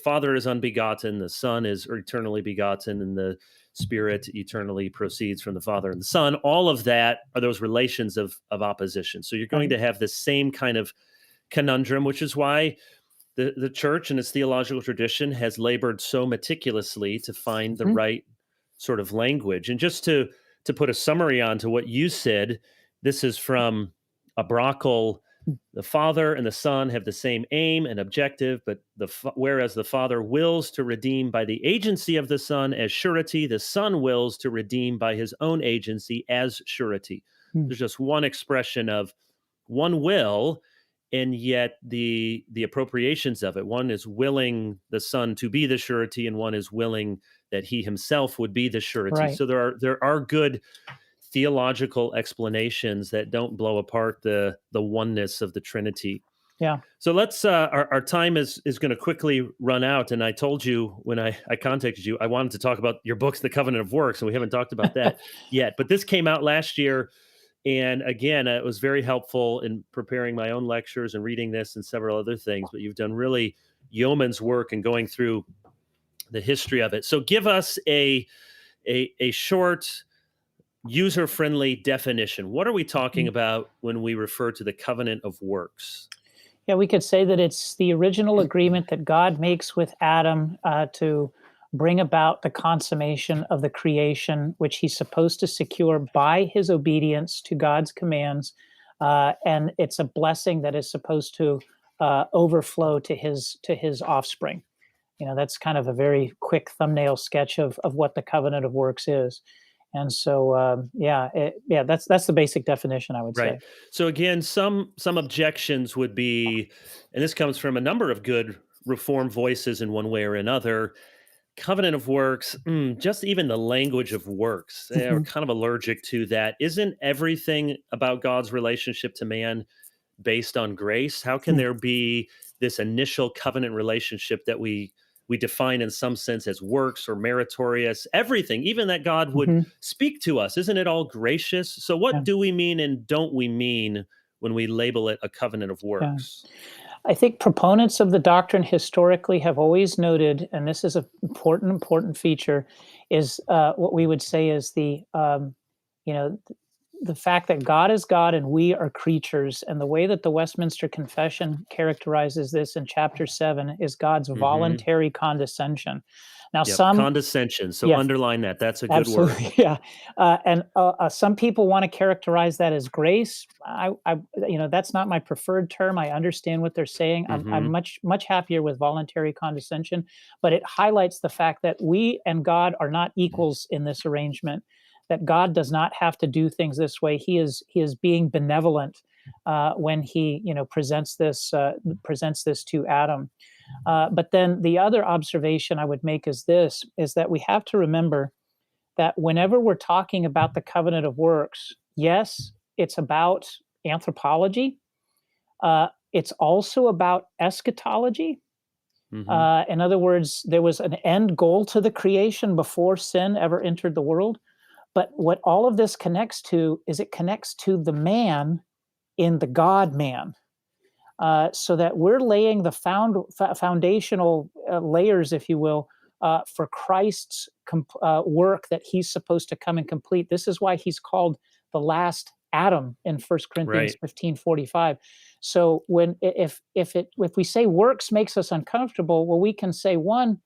Father is unbegotten, the Son is eternally begotten, and the Spirit eternally proceeds from the Father and the Son. All of that are those relations of opposition. So you're going Right. to have the same kind of conundrum, which is why the church and its theological tradition has labored so meticulously to find the Hmm. right sort of language. And just to put a summary on to what you said, this is from a Brockle. The Father and the Son have the same aim and objective, but whereas the Father wills to redeem by the agency of the Son as surety, the Son wills to redeem by his own agency as surety. Hmm. There's just one expression of one will, and yet the appropriations of it. One is willing the Son to be the surety, and one is willing that he himself would be the surety. Right. So there are good theological explanations that don't blow apart the oneness of the Trinity. Yeah. So let's our time is going to quickly run out, and I told you when I contacted you I wanted to talk about your books, The Covenant of Works, and we haven't talked about that yet. But this came out last year, and again, it was very helpful in preparing my own lectures and reading this and several other things. But you've done really yeoman's work in going through the history of it. So give us a short user-friendly definition. What are we talking about when we refer to the covenant of works? Yeah, we could say that it's the original agreement that God makes with Adam to bring about the consummation of the creation, which he's supposed to secure by his obedience to God's commands. And it's a blessing that is supposed to overflow to his offspring. That's kind of a very quick thumbnail sketch of what the covenant of works is. And so, that's the basic definition, I would Right. say. So again, some objections would be, and this comes from a number of good reform voices in one way or another. Covenant of works, just even the language of works, they are Mhm, kind of allergic to that. Isn't everything about God's relationship to man based on grace? How can mm, there be this initial covenant relationship that we define in some sense as works or meritorious? Everything, even that God would mhm, speak to us, isn't it all gracious? So yeah, what do we mean and don't we mean when we label it a covenant of yeah. works? I think proponents of the doctrine historically have always noted, and this is an important feature, is what we would say is you know, the fact that God is God and we are creatures. And the way that the Westminster Confession characterizes this in chapter 7 is God's Hmm. voluntary condescension. Now, Yep, some, condescension. So yeah, underline that. That's a good word. absolutely, yeah, and some people want to characterize that as grace. That's not my preferred term. I understand what they're saying. I'm Hmm. much happier with voluntary condescension, but it highlights the fact that we and God are not equals in this arrangement. That God does not have to do things this way. He is being benevolent when he presents this to Adam. But then the other observation I would make is this: is that we have to remember that whenever we're talking about the covenant of works, yes, it's about anthropology. It's also about eschatology. Hmm. In other words, there was an end goal to the creation before sin ever entered the world. But what all of this connects to is it connects to the man in the God man. So that we're laying the foundational layers, if you will, for Christ's work that he's supposed to come and complete. This is why he's called the last Adam in 1 Corinthians Right. 15:45. So when if we say works makes us uncomfortable, well, we can say one,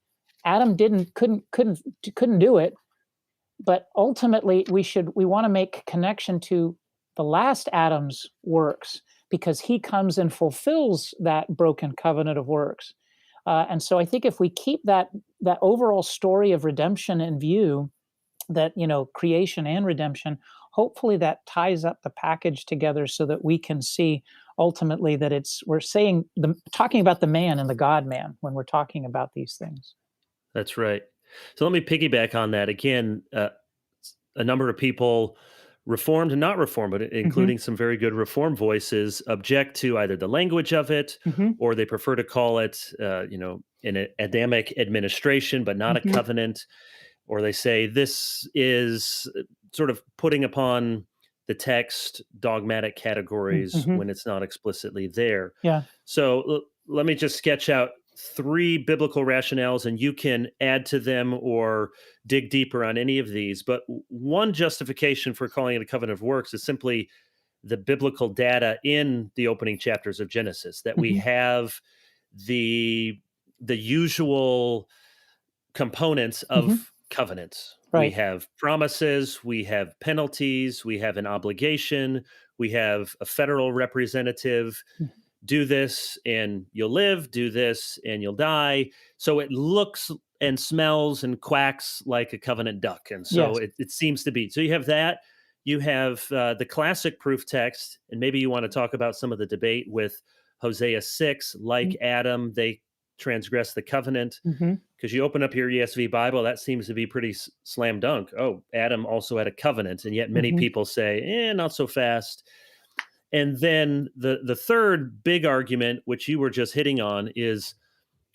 Adam couldn't do it, but ultimately we want to make connection to the last Adam's works because he comes and fulfills that broken covenant of works. And so I think if we keep that overall story of redemption in view, that creation and redemption, hopefully that ties up the package together so that we can see ultimately that we're saying talking about the man and the God man when we're talking about these things. That's right. So let me piggyback on that again. A number of people, reformed and not reformed, but Hmm. including some very good reform voices, object to either the language of it, Hmm. or they prefer to call it, an Adamic administration, but not a Hmm. covenant. Or they say this is sort of putting upon the text dogmatic categories Hmm. when it's not explicitly there. Yeah. So let me just sketch out three biblical rationales, and you can add to them or dig deeper on any of these. But one justification for calling it a covenant of works is simply the biblical data in the opening chapters of Genesis, that we Hmm. have the the usual components Hmm. of covenants. We Right. have promises, we have penalties, we have an obligation, we have a federal representative. Do this and you'll live, do this and you'll die. So it looks and smells and quacks like a covenant duck. And so Yes. it seems to be. So you have that. You have the classic proof text. And maybe you want to talk about some of the debate with Hosea 6, like Adam, they transgress the covenant. Mhm, Because you open up your ESV Bible, that seems to be pretty slam dunk. Oh, Adam also had a covenant. And yet many mhm, people say, not so fast. And then the third big argument, which you were just hitting on, is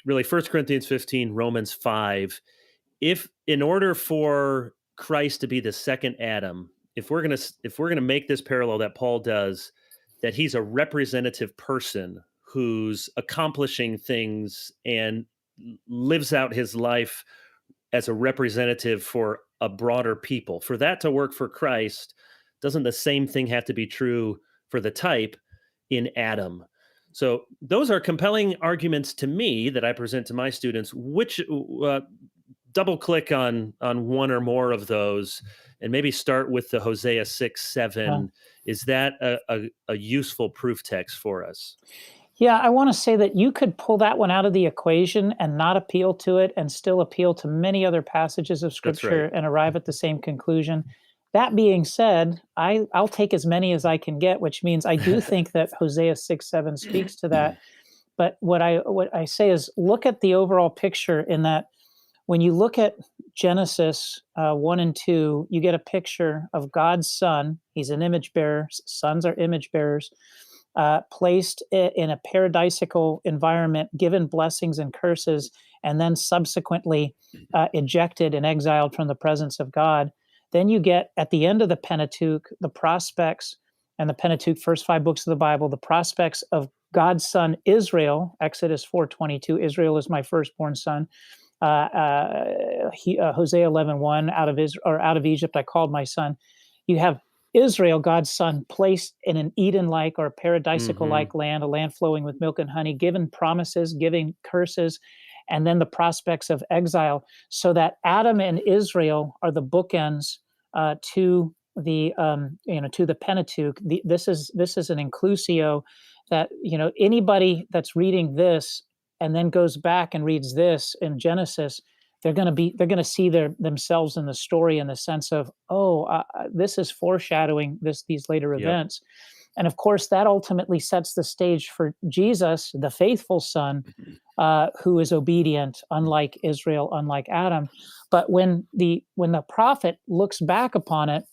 really 1 Corinthians 15, Romans 5. If in order for Christ to be the second Adam, if we're gonna make this parallel that Paul does, that he's a representative person who's accomplishing things and lives out his life as a representative for a broader people. For that to work for Christ, doesn't the same thing have to be true for the type in Adam? So those are compelling arguments to me that I present to my students. Which double click on one or more of those, and maybe start with the Hosea 6:7. Is that a useful proof text for us? Yeah, I want to say that you could pull that one out of the equation and not appeal to it and still appeal to many other passages of That's scripture right. and arrive at the same conclusion. That being said, I'll take as many as I can get, which means I do think that Hosea 6:7 speaks to that. But what I say is look at the overall picture in that when you look at Genesis 1 and 2, you get a picture of God's son. He's an image bearer. Sons are image bearers, placed in a paradisical environment, given blessings and curses, and then subsequently ejected and exiled from the presence of God. Then you get at the end of the Pentateuch the prospects, and the Pentateuch, first 5 books of the Bible, the prospects of God's son Israel. Exodus 4:22, Israel is my firstborn son. Hosea 11:1, out of Egypt I called my son. You have Israel, God's son, placed in an Eden-like or Hmm. paradisical-like land, a land flowing with milk and honey, given promises, giving curses, and then the prospects of exile. So that Adam and Israel are the bookends to the Pentateuch. This is an inclusio that anybody that's reading this and then goes back and reads this in Genesis, they're going to see themselves in the story in the sense of, oh, this is foreshadowing these later Yep. events. And of course that ultimately sets the stage for Jesus, the faithful son, who is obedient, unlike Israel, unlike Adam. But when the prophet looks back upon it,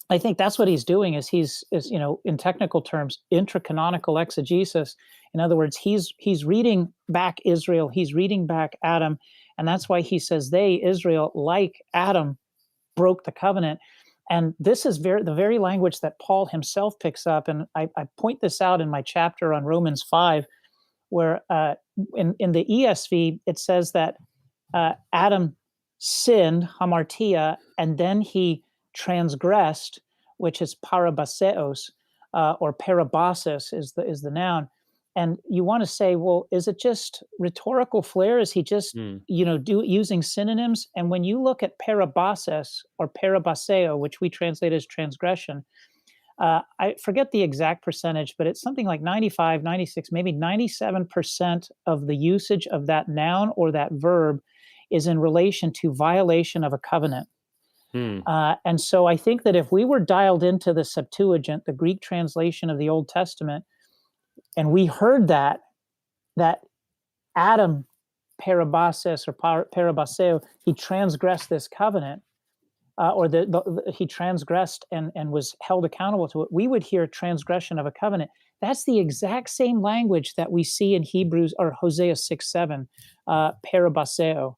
I think that's what he's doing is in technical terms, intracanonical exegesis. In other words, he's reading back Israel, he's reading back Adam, and that's why he says they, Israel, like Adam, broke the covenant. And this is the very language that Paul himself picks up. And I point this out in my chapter on Romans 5, where in the ESV, it says that Adam sinned, hamartia, and then he transgressed, which is parabaseos, or parabasis is the noun. And you want to say, well, is it just rhetorical flair? Is he just Mm. using synonyms? And when you look at parabasis or parabaseo, which we translate as transgression, I forget the exact percentage, but it's something like 95, 96, maybe 97% of the usage of that noun or that verb is in relation to violation of a covenant. Hmm. And so I think that if we were dialed into the Septuagint, the Greek translation of the Old Testament, and we heard that Adam parabasis or parabaseo, he transgressed this covenant, or he transgressed and was held accountable to it, we would hear transgression of a covenant. That's the exact same language that we see in Hebrews or Hosea 6:7, parabaseo.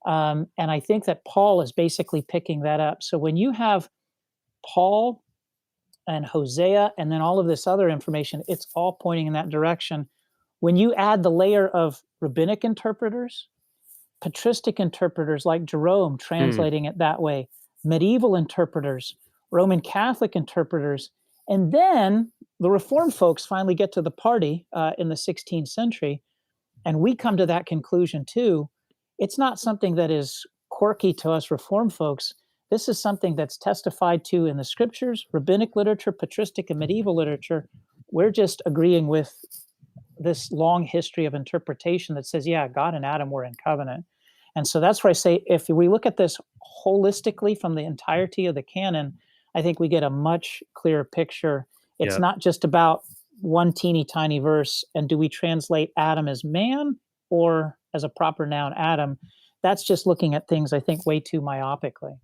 And I think that Paul is basically picking that up. So when you have Paul and Hosea and then all of this other information, it's all pointing in that direction. When you add the layer of rabbinic interpreters, patristic interpreters like Jerome Hmm. translating it that way, medieval interpreters, Roman Catholic interpreters, and then the Reformed folks finally get to the party in the 16th century, and we come to that conclusion too. It's not something that is quirky to us Reformed folks. This is something that's testified to in the scriptures, rabbinic literature, patristic, and medieval literature. We're just agreeing with this long history of interpretation that says, yeah, God and Adam were in covenant. And so that's where I say, if we look at this holistically from the entirety of the canon, I think we get a much clearer picture. It's Yep. not just about one teeny tiny verse. And do we translate Adam as man or as a proper noun, Adam? That's just looking at things, I think, way too myopically.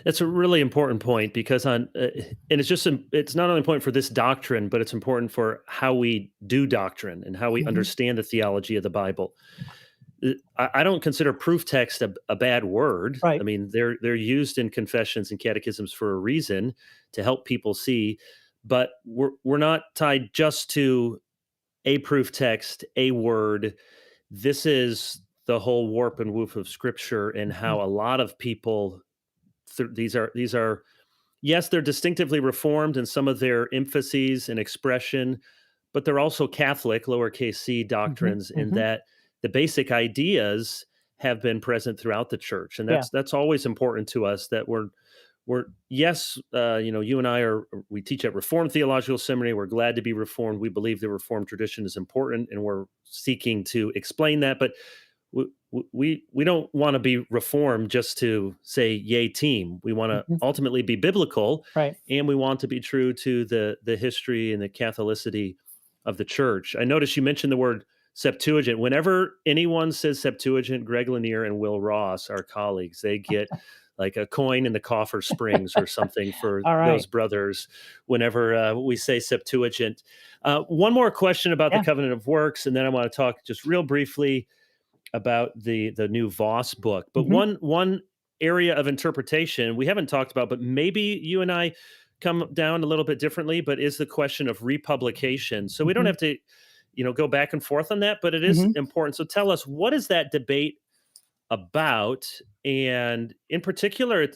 That's a really important point because and it's not only important for this doctrine, but it's important for how we do doctrine and how we Mhm. understand the theology of the Bible. I don't consider proof text a bad word. I Right. mean, they're used in confessions and catechisms for a reason to help people see, but we're not tied just to a proof text, a word. This is the whole warp and woof of Scripture and Mhm. how a lot of people These are yes, they're distinctively Reformed in some of their emphases and expression, but they're also Catholic, lowercase c Hmm. doctrines, in Hmm. that the basic ideas have been present throughout the church, and Yeah. that's always important to us. That we're yes, you and I we teach at Reformed Theological Seminary. We're glad to be Reformed. We believe the Reformed tradition is important, and we're seeking to explain that. But we don't want to be Reformed just to say yay team. We want to Hmm. ultimately be biblical, Right. and we want to be true to the history and the Catholicity of the church. I noticed you mentioned the word Septuagint. Whenever anyone says Septuagint, Greg Lanier and Will Ross, our colleagues, they get like a coin in the coffer springs or something for All those right. brothers whenever we say Septuagint. One more question about the Yeah. covenant of works, and then I want to talk just real briefly about the new Voss book. But Hmm. one area of interpretation we haven't talked about, but maybe you and I come down a little bit differently, but is the question of republication. So we don't Hmm. have to, go back and forth on that, but it is Hmm. important. So tell us, what is that debate about? And in particular,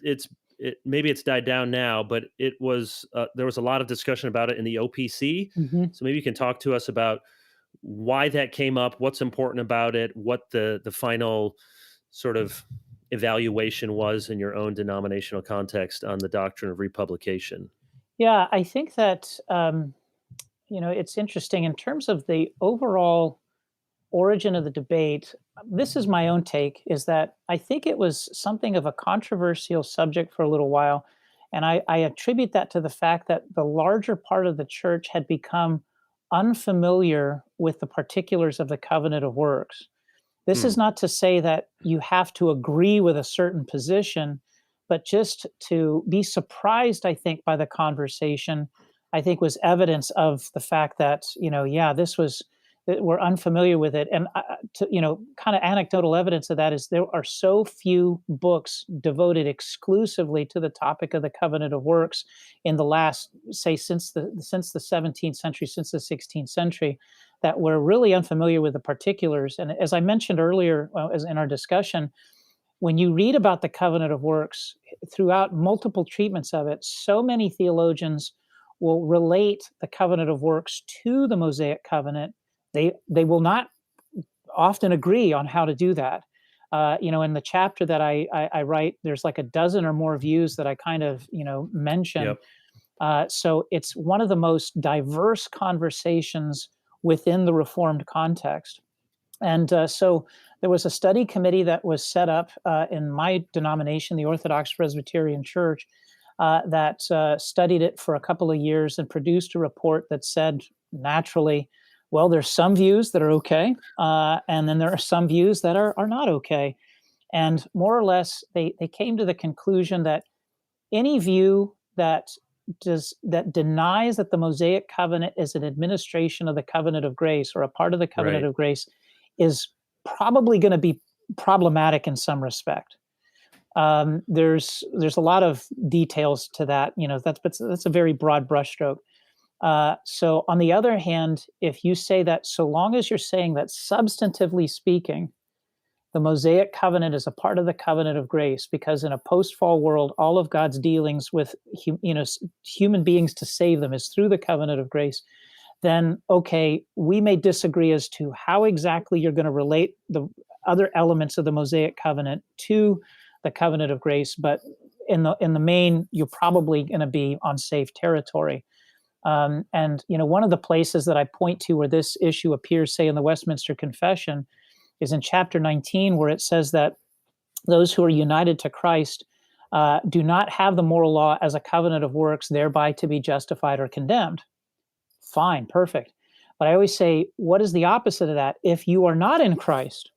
maybe it's died down now, but there was a lot of discussion about it in the OPC. Hmm. So maybe you can talk to us about why that came up, what's important about it, what the final sort of evaluation was in your own denominational context on the doctrine of republication. Yeah, I think that it's interesting in terms of the overall origin of the debate. This is my own take: is that I think it was something of a controversial subject for a little while, and I attribute that to the fact that the larger part of the church had become unfamiliar with the particulars of the covenant of works. This is Hmm. not to say that you have to agree with a certain position, but just to be surprised, I think, by the conversation, I think was evidence of the fact that, yeah, this was, that we're unfamiliar with it. And, kind of anecdotal evidence of that is there are so few books devoted exclusively to the topic of the covenant of works in the last, say, since the 17th century, since the 16th century, that we're really unfamiliar with the particulars. And as I mentioned earlier, as in our discussion, when you read about the covenant of works throughout multiple treatments of it, so many theologians will relate the covenant of works to the Mosaic covenant. They will not often agree on how to do that. In the chapter that I write, there's like a dozen or more views that I kind of mention. Yep. So it's one of the most diverse conversations within the Reformed context. And so there was a study committee that was set up in my denomination, the Orthodox Presbyterian Church, that studied it for a couple of years and produced a report that said, naturally, well, there's some views that are okay, and then there are some views that are not okay. And more or less, they came to the conclusion that any view that denies that the Mosaic covenant is an administration of the covenant of grace or a part of the covenant Right. of grace is probably going to be problematic in some respect. There's a lot of details to that. That's a very broad brushstroke. So on the other hand, if you say that, so long as you're saying that substantively speaking, the Mosaic covenant is a part of the covenant of grace, because in a post-fall world, all of God's dealings with human beings to save them is through the covenant of grace. Then, okay, we may disagree as to how exactly you're going to relate the other elements of the Mosaic covenant to the covenant of grace, but in the main, you're probably going to be on safe territory. And one of the places that I point to where this issue appears, say in the Westminster Confession, is in chapter 19, where it says that those who are united to Christ do not have the moral law as a covenant of works, thereby to be justified or condemned. Fine, perfect. But I always say, what is the opposite of that? If you are not in Christ,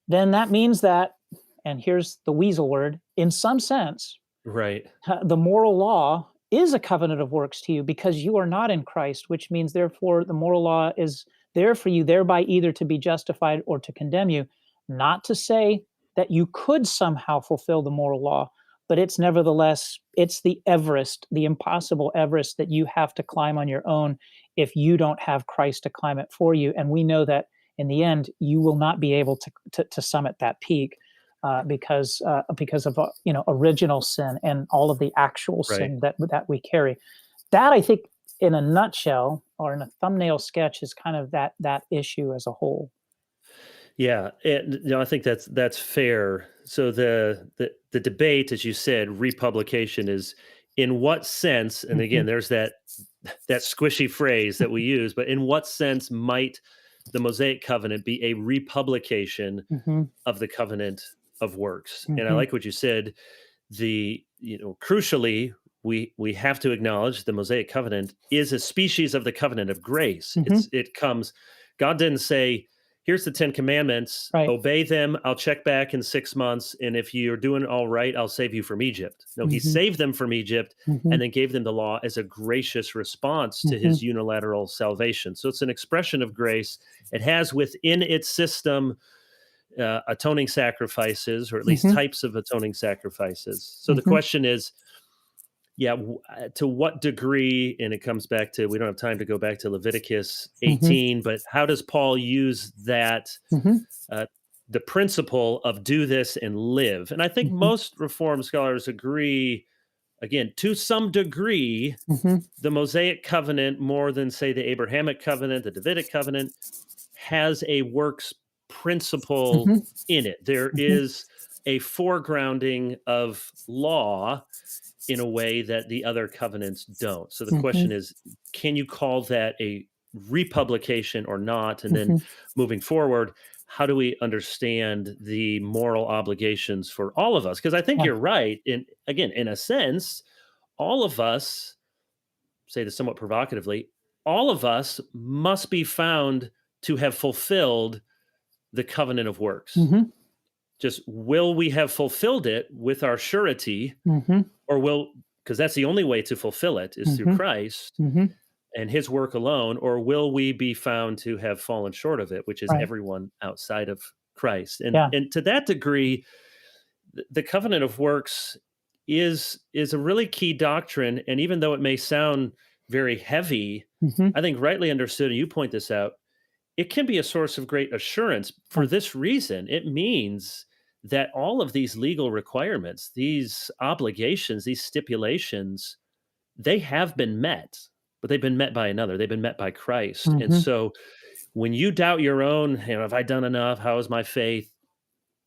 then that means that, and here's the weasel word, in some sense, Right. the moral law is a covenant of works to you because you are not in Christ, which means, therefore, the moral law is there for you, thereby either to be justified or to condemn you. Not to say that you could somehow fulfill the moral law, but it's nevertheless, it's the Everest, the impossible Everest that you have to climb on your own if you don't have Christ to climb it for you. And we know that in the end, you will not be able to summit that peak. because of original sin and all of the actual Right. sin that we carry. That, I think, in a nutshell or in a thumbnail sketch, is kind of that issue as a whole. Yeah, and I think that's fair. So the debate, as you said, republication is in what sense, and Hmm. again, there's that squishy phrase that we use, but in what sense might the Mosaic covenant be a republication Hmm. of the covenant of works? And I Hmm. like what you said. Crucially, we have to acknowledge the Mosaic covenant is a species of the covenant of grace. Hmm. It comes. God didn't say, "Here's the 10 Commandments. Right. Obey them. I'll check back in 6 months, and if you're doing all right, I'll save you from Egypt." No, He Hmm. saved them from Egypt Hmm. and then gave them the law as a gracious response to Hmm. His unilateral salvation. So it's an expression of grace. It has within its system atoning sacrifices, or at least Hmm. types of atoning sacrifices. So the Hmm. question is, yeah, to what degree? And it comes back to, we don't have time to go back to Leviticus Hmm. 18, but how does Paul use that, Hmm. uh, the principle of do this and live? And I think Hmm. most Reformed scholars agree, again, to some degree, Hmm. the Mosaic covenant, more than, say, the Abrahamic covenant, the Davidic covenant, has a works principle Hmm. in it. There is a foregrounding of law in a way that the other covenants don't. So the Hmm. question is, can you call that a republication or not? And then Hmm. moving forward, how do we understand the moral obligations for all of us? Because I think Yeah. you're right. In again, in a sense, all of us, say this somewhat provocatively, all of us must be found to have fulfilled the covenant of works. Hmm. Just will we have fulfilled it with our surety, Hmm. or will, because that's the only way to fulfill it is through Hmm. Christ Hmm. and His work alone, or will we be found to have fallen short of it, which is Right. everyone outside of Christ? And Yeah. and to that degree, the covenant of works is a really key doctrine. And even though it may sound very heavy, Hmm. I think rightly understood, and you point this out, it can be a source of great assurance Yeah. for this reason. It means that all of these legal requirements, these obligations, these stipulations, they have been met, but they've been met by another. They've been met by Christ. And Hmm. so when you doubt your own, have I done enough? How is my faith?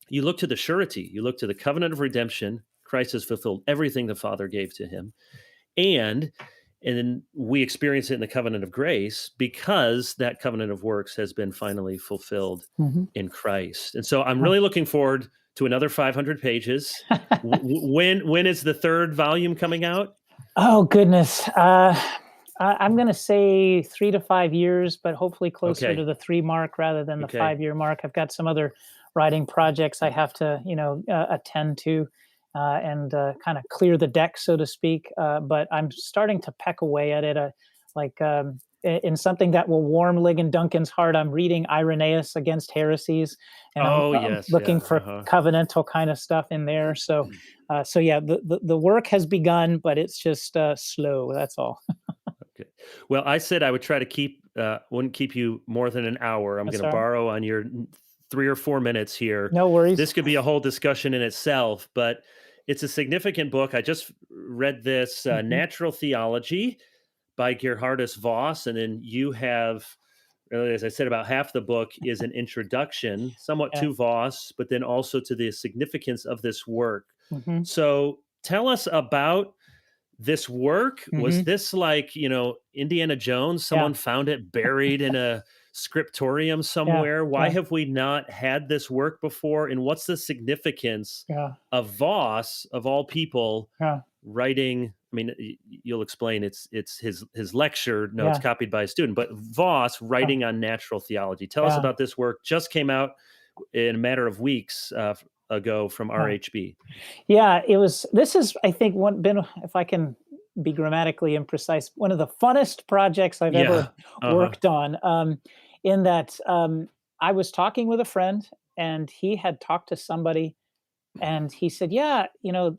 You look to the surety, you look to the covenant of redemption. Christ has fulfilled everything the Father gave to Him. And and then we experience it in the covenant of grace because that covenant of works has been finally fulfilled Hmm. in Christ. And so I'm really looking forward to another 500 pages. When is the third volume coming out? Oh goodness. I'm going to say 3 to 5 years, but hopefully closer to Okay. the 3 mark rather than the Okay. 5 year mark. I've got some other writing projects I have to, attend to, and kind of clear the deck, so to speak. But I'm starting to peck away at it, like in something that will warm Ligon Duncan's heart. I'm reading Irenaeus Against Heresies, and I'm Oh yes, looking yeah. for Uh-huh. covenantal kind of stuff in there. So yeah, the work has begun, but it's just slow. That's all. Okay. Well, I said I would try to wouldn't keep you more than an hour. I'm going That's to all right. borrow on your 3 or 4 minutes here. No worries. This could be a whole discussion in itself, but it's a significant book. I just read this, Hmm. Natural Theology by Geerhardus Voss, and then you have, really, as I said, about half the book is an introduction, somewhat Yeah. to Voss, but then also to the significance of this work. Hmm. So tell us about this work. Was Hmm. this like, Indiana Jones? Yeah. Someone found it buried in a scriptorium Yeah. somewhere? Why Yeah. have we not had this work before? And what's the significance Yeah. of Voss, of all people, Yeah. writing? I mean, you'll explain it's his lecture notes Yeah. copied by a student, but Voss Yeah. writing on natural theology. Tell us Yeah. about this work. Just came out in a matter of weeks ago from Yeah. RHB. Yeah, it was. This is, I think, if I can be grammatically imprecise, one of the funnest projects I've Yeah. ever Uh-huh. worked on. In that, I was talking with a friend, and he had talked to somebody, and he said, "Yeah,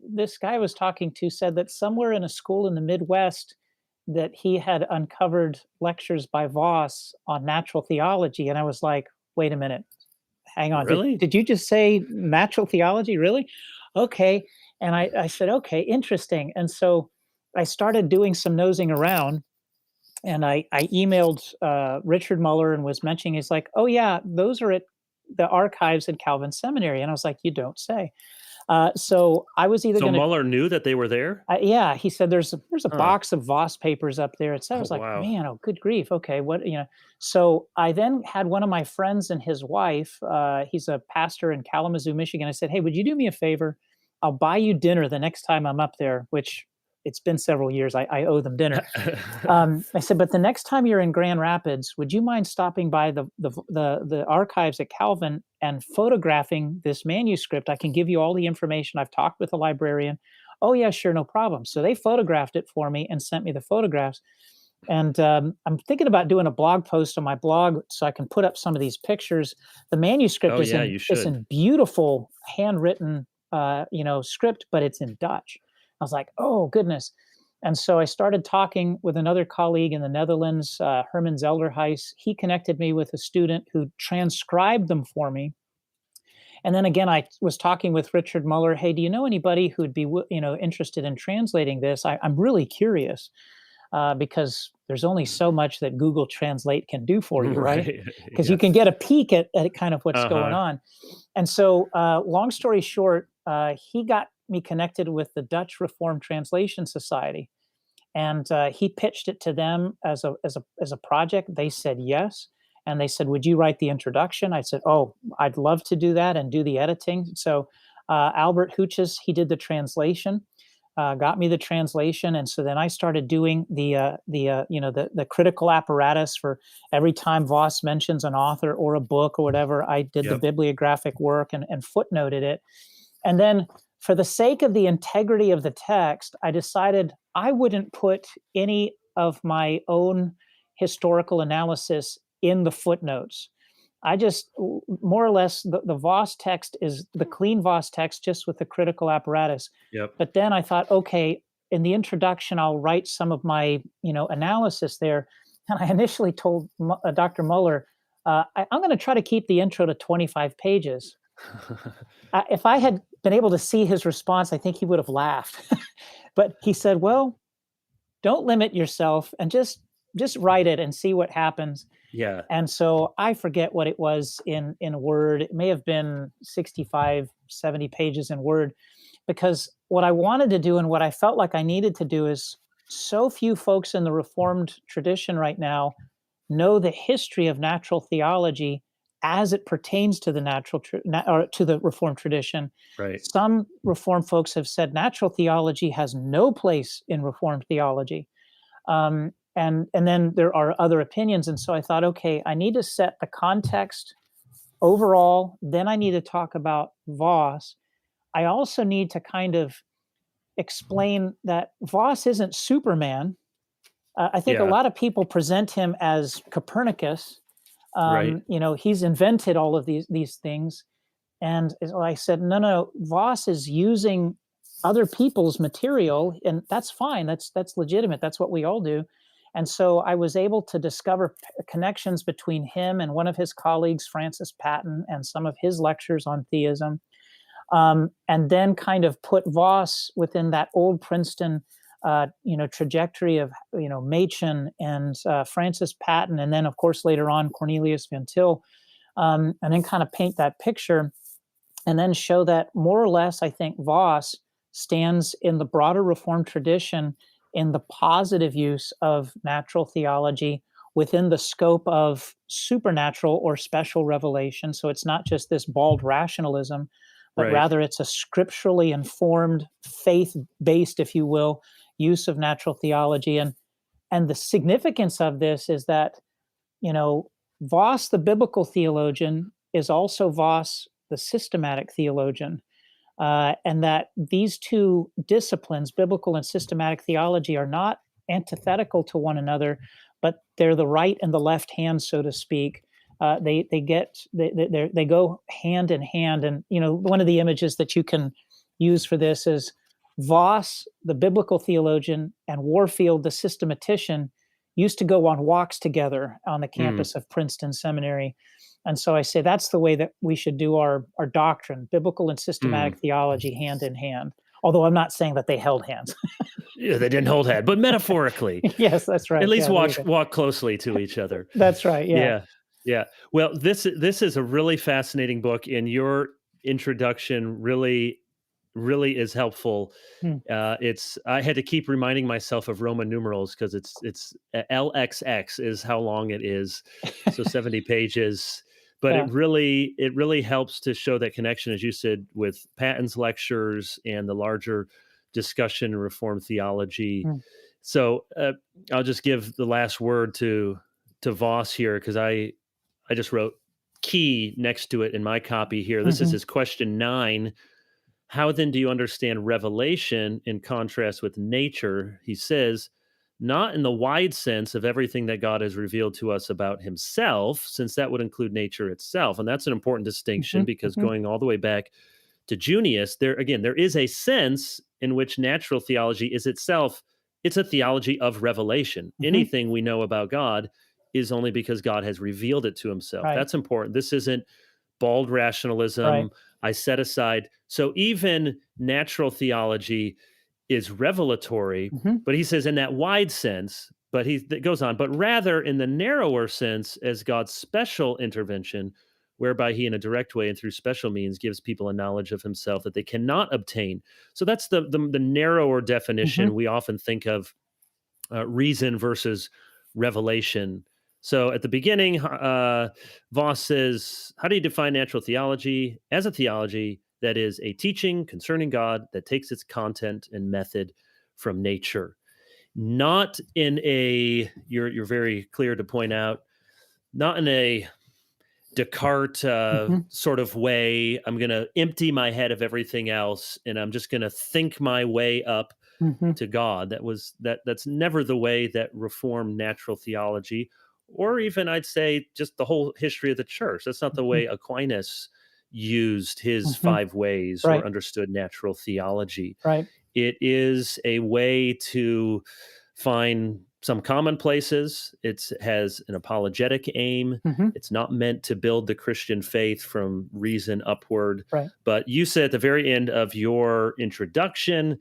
this guy I was talking to said that somewhere in a school in the Midwest, that he had uncovered lectures by Voss on natural theology." And I was like, "Wait a minute, hang on, Really? did you just say natural theology? Really? Okay. And I said, okay, interesting. And so I started doing some nosing around, and I emailed Richard Muller and was mentioning, he's like, oh yeah, those are at the archives at Calvin Seminary. And I was like, you don't say. So I was either So going to, Mueller knew that they were there? yeah, he said there's a Huh. box of Voss papers up there. I Oh, was like, wow. man, oh good grief, okay, what So I then had one of my friends and his wife. He's a pastor in Kalamazoo, Michigan. I said, hey, would you do me a favor? I'll buy you dinner the next time I'm up there. Which it's been several years. I owe them dinner. I said, but the next time you're in Grand Rapids, would you mind stopping by the archives at Calvin and photographing this manuscript? I can give you all the information. I've talked with a librarian. Oh yeah, sure, no problem. So they photographed it for me and sent me the photographs. And I'm thinking about doing a blog post on my blog so I can put up some of these pictures. The manuscript Oh, yeah, you is should. in beautiful handwritten, script, but it's in Dutch. I was like, oh goodness. And so I started talking with another colleague in the Netherlands, Herman Zelderhuis. He connected me with a student who transcribed them for me. And then again, I was talking with Richard Muller. Hey, do you know anybody who'd be interested in translating this? I'm really curious because there's only so much that Google Translate can do for you, right? Right. Because you Yes. can get a peek at kind of what's going Uh-huh. on. And so, long story short, he got me connected with the Dutch Reformed Translation Society, and he pitched it to them as a project. They said yes, and they said, "Would you write the introduction?" I said, "Oh, I'd love to do that and do the editing." So Albert Hooches, he did the translation, got me the translation, and so then I started doing the critical apparatus for every time Voss mentions an author or a book or whatever. I did the Yep. bibliographic work and footnoted it, and then for the sake of the integrity of the text, I decided I wouldn't put any of my own historical analysis in the footnotes. I just more or less the Voss text is the clean Voss text just with the critical apparatus. Yep. But then I thought, okay, in the introduction, I'll write some of my analysis there. And I initially told Dr. Muller, I'm going to try to keep the intro to 25 pages. If I had been able to see his response, I think he would have laughed. But he said, "Well, don't limit yourself and just write it and see what happens." Yeah. And so I forget what it was in Word. It may have been 65, 70 pages in Word, because what I wanted to do and what I felt like I needed to do is so few folks in the Reformed tradition right now know the history of natural theology as it pertains to the or to the Reformed tradition. Right. Some Reformed folks have said natural theology has no place in Reformed theology, and then there are other opinions. And so I thought, okay, I need to set the context overall. Then I need to talk about Voss. I also need to kind of explain that Voss isn't Superman. I think a Yeah. lot of people present him as Copernicus. Right. He's invented all of these things. And I said, no, Voss is using other people's material, and that's fine. That's legitimate. That's what we all do. And so I was able to discover connections between him and one of his colleagues, Francis Patton, and some of his lectures on theism. And then kind of put Voss within that old Princeton, trajectory of, Machen and Francis Patton, and then of course later on Cornelius Van Til, and then kind of paint that picture, and then show that more or less, I think Voss stands in the broader Reformed tradition in the positive use of natural theology within the scope of supernatural or special revelation. So it's not just this bald rationalism, but Right. rather it's a scripturally informed, faith-based, if you will, use of natural theology. And the significance of this is that, Voss, the biblical theologian, is also Voss, the systematic theologian. And that these two disciplines, biblical and systematic theology, are not antithetical to one another, but they're the right and the left hand, so to speak. They go hand in hand. And one of the images that you can use for this is Voss, the biblical theologian, and Warfield, the systematician, used to go on walks together on the campus of Princeton Seminary. And so I say that's the way that we should do our doctrine, biblical and systematic theology, hand in hand. Although I'm not saying that they held hands. Yeah, they didn't hold hands, but metaphorically, Yes, that's right. at least Yeah, walk closely to each other. that's right. Yeah. Yeah, yeah. Well, this is a really fascinating book, and your introduction really is helpful. Hmm. It's I had to keep reminding myself of Roman numerals because it's LXX is how long it is, so 70 pages. But Yeah. it really helps to show that connection, as you said, with Patton's lectures and the larger discussion in Reformed theology. Hmm. So I'll just give the last word to Voss here because I just wrote key next to it in my copy here. This is his question 9. How then do you understand revelation in contrast with nature? He says, not in the wide sense of everything that God has revealed to us about himself, since that would include nature itself. And that's an important distinction because going all the way back to Junius, there is a sense in which natural theology is itself, it's a theology of revelation. Anything we know about God is only because God has revealed it to himself. Right. That's important. This isn't bald rationalism. Right. I set aside. So even natural theology is revelatory, but he says in that wide sense, but it goes on, but rather in the narrower sense as God's special intervention, whereby he in a direct way and through special means gives people a knowledge of himself that they cannot obtain. So that's the narrower definition. We often think of reason versus revelation. So at the beginning, Voss says, how do you define natural theology? As a theology that is a teaching concerning God that takes its content and method from nature. Not in a, you're very clear to point out, not in a Descartes sort of way. I'm going to empty my head of everything else and I'm just going to think my way up to God. That's never the way that Reformed natural theology, or even I'd say just the whole history of the church. That's not the way Aquinas used his 5 ways Right. or understood natural theology. Right. It is a way to find some commonplaces. It has an apologetic aim. It's not meant to build the Christian faith from reason upward. Right. But you said at the very end of your introduction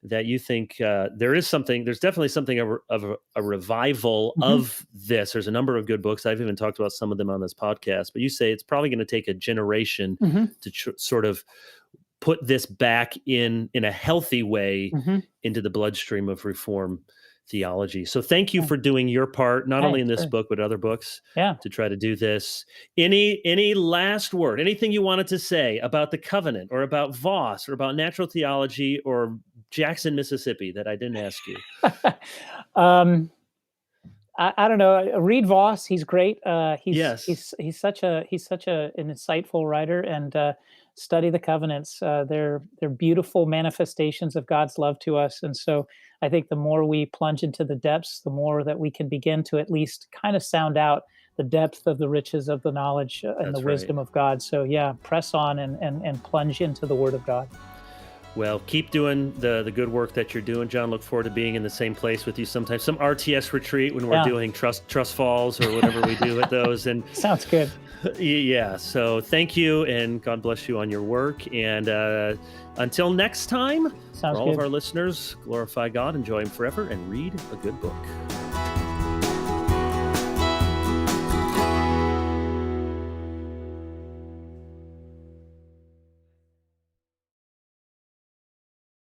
that you think there's definitely something of a revival of this. There's a number of good books. I've even talked about some of them on this podcast, but you say it's probably going to take a generation to sort of put this back in a healthy way into the bloodstream of Reform theology. So thank you for doing your part, not only in this book, but other books to try to do this. Any last word, anything you wanted to say about the covenant or about Voss or about natural theology or Jackson, Mississippi that I didn't ask you? I don't know. Read Voss. He's great. Yes. He's such an insightful writer, and study the covenants. They're beautiful manifestations of God's love to us. And so I think the more we plunge into the depths, the more that we can begin to at least kind of sound out the depth of the riches of the knowledge and the wisdom of God. So yeah, press on and plunge into the Word of God. Well, keep doing the good work that you're doing, John. Look forward to being in the same place with you sometime. Some RTS retreat when we're doing trust falls or whatever we do with those. And sounds good. Yeah. So thank you, and God bless you on your work. And until next time, for all of our listeners, glorify God, enjoy Him forever, and read a good book.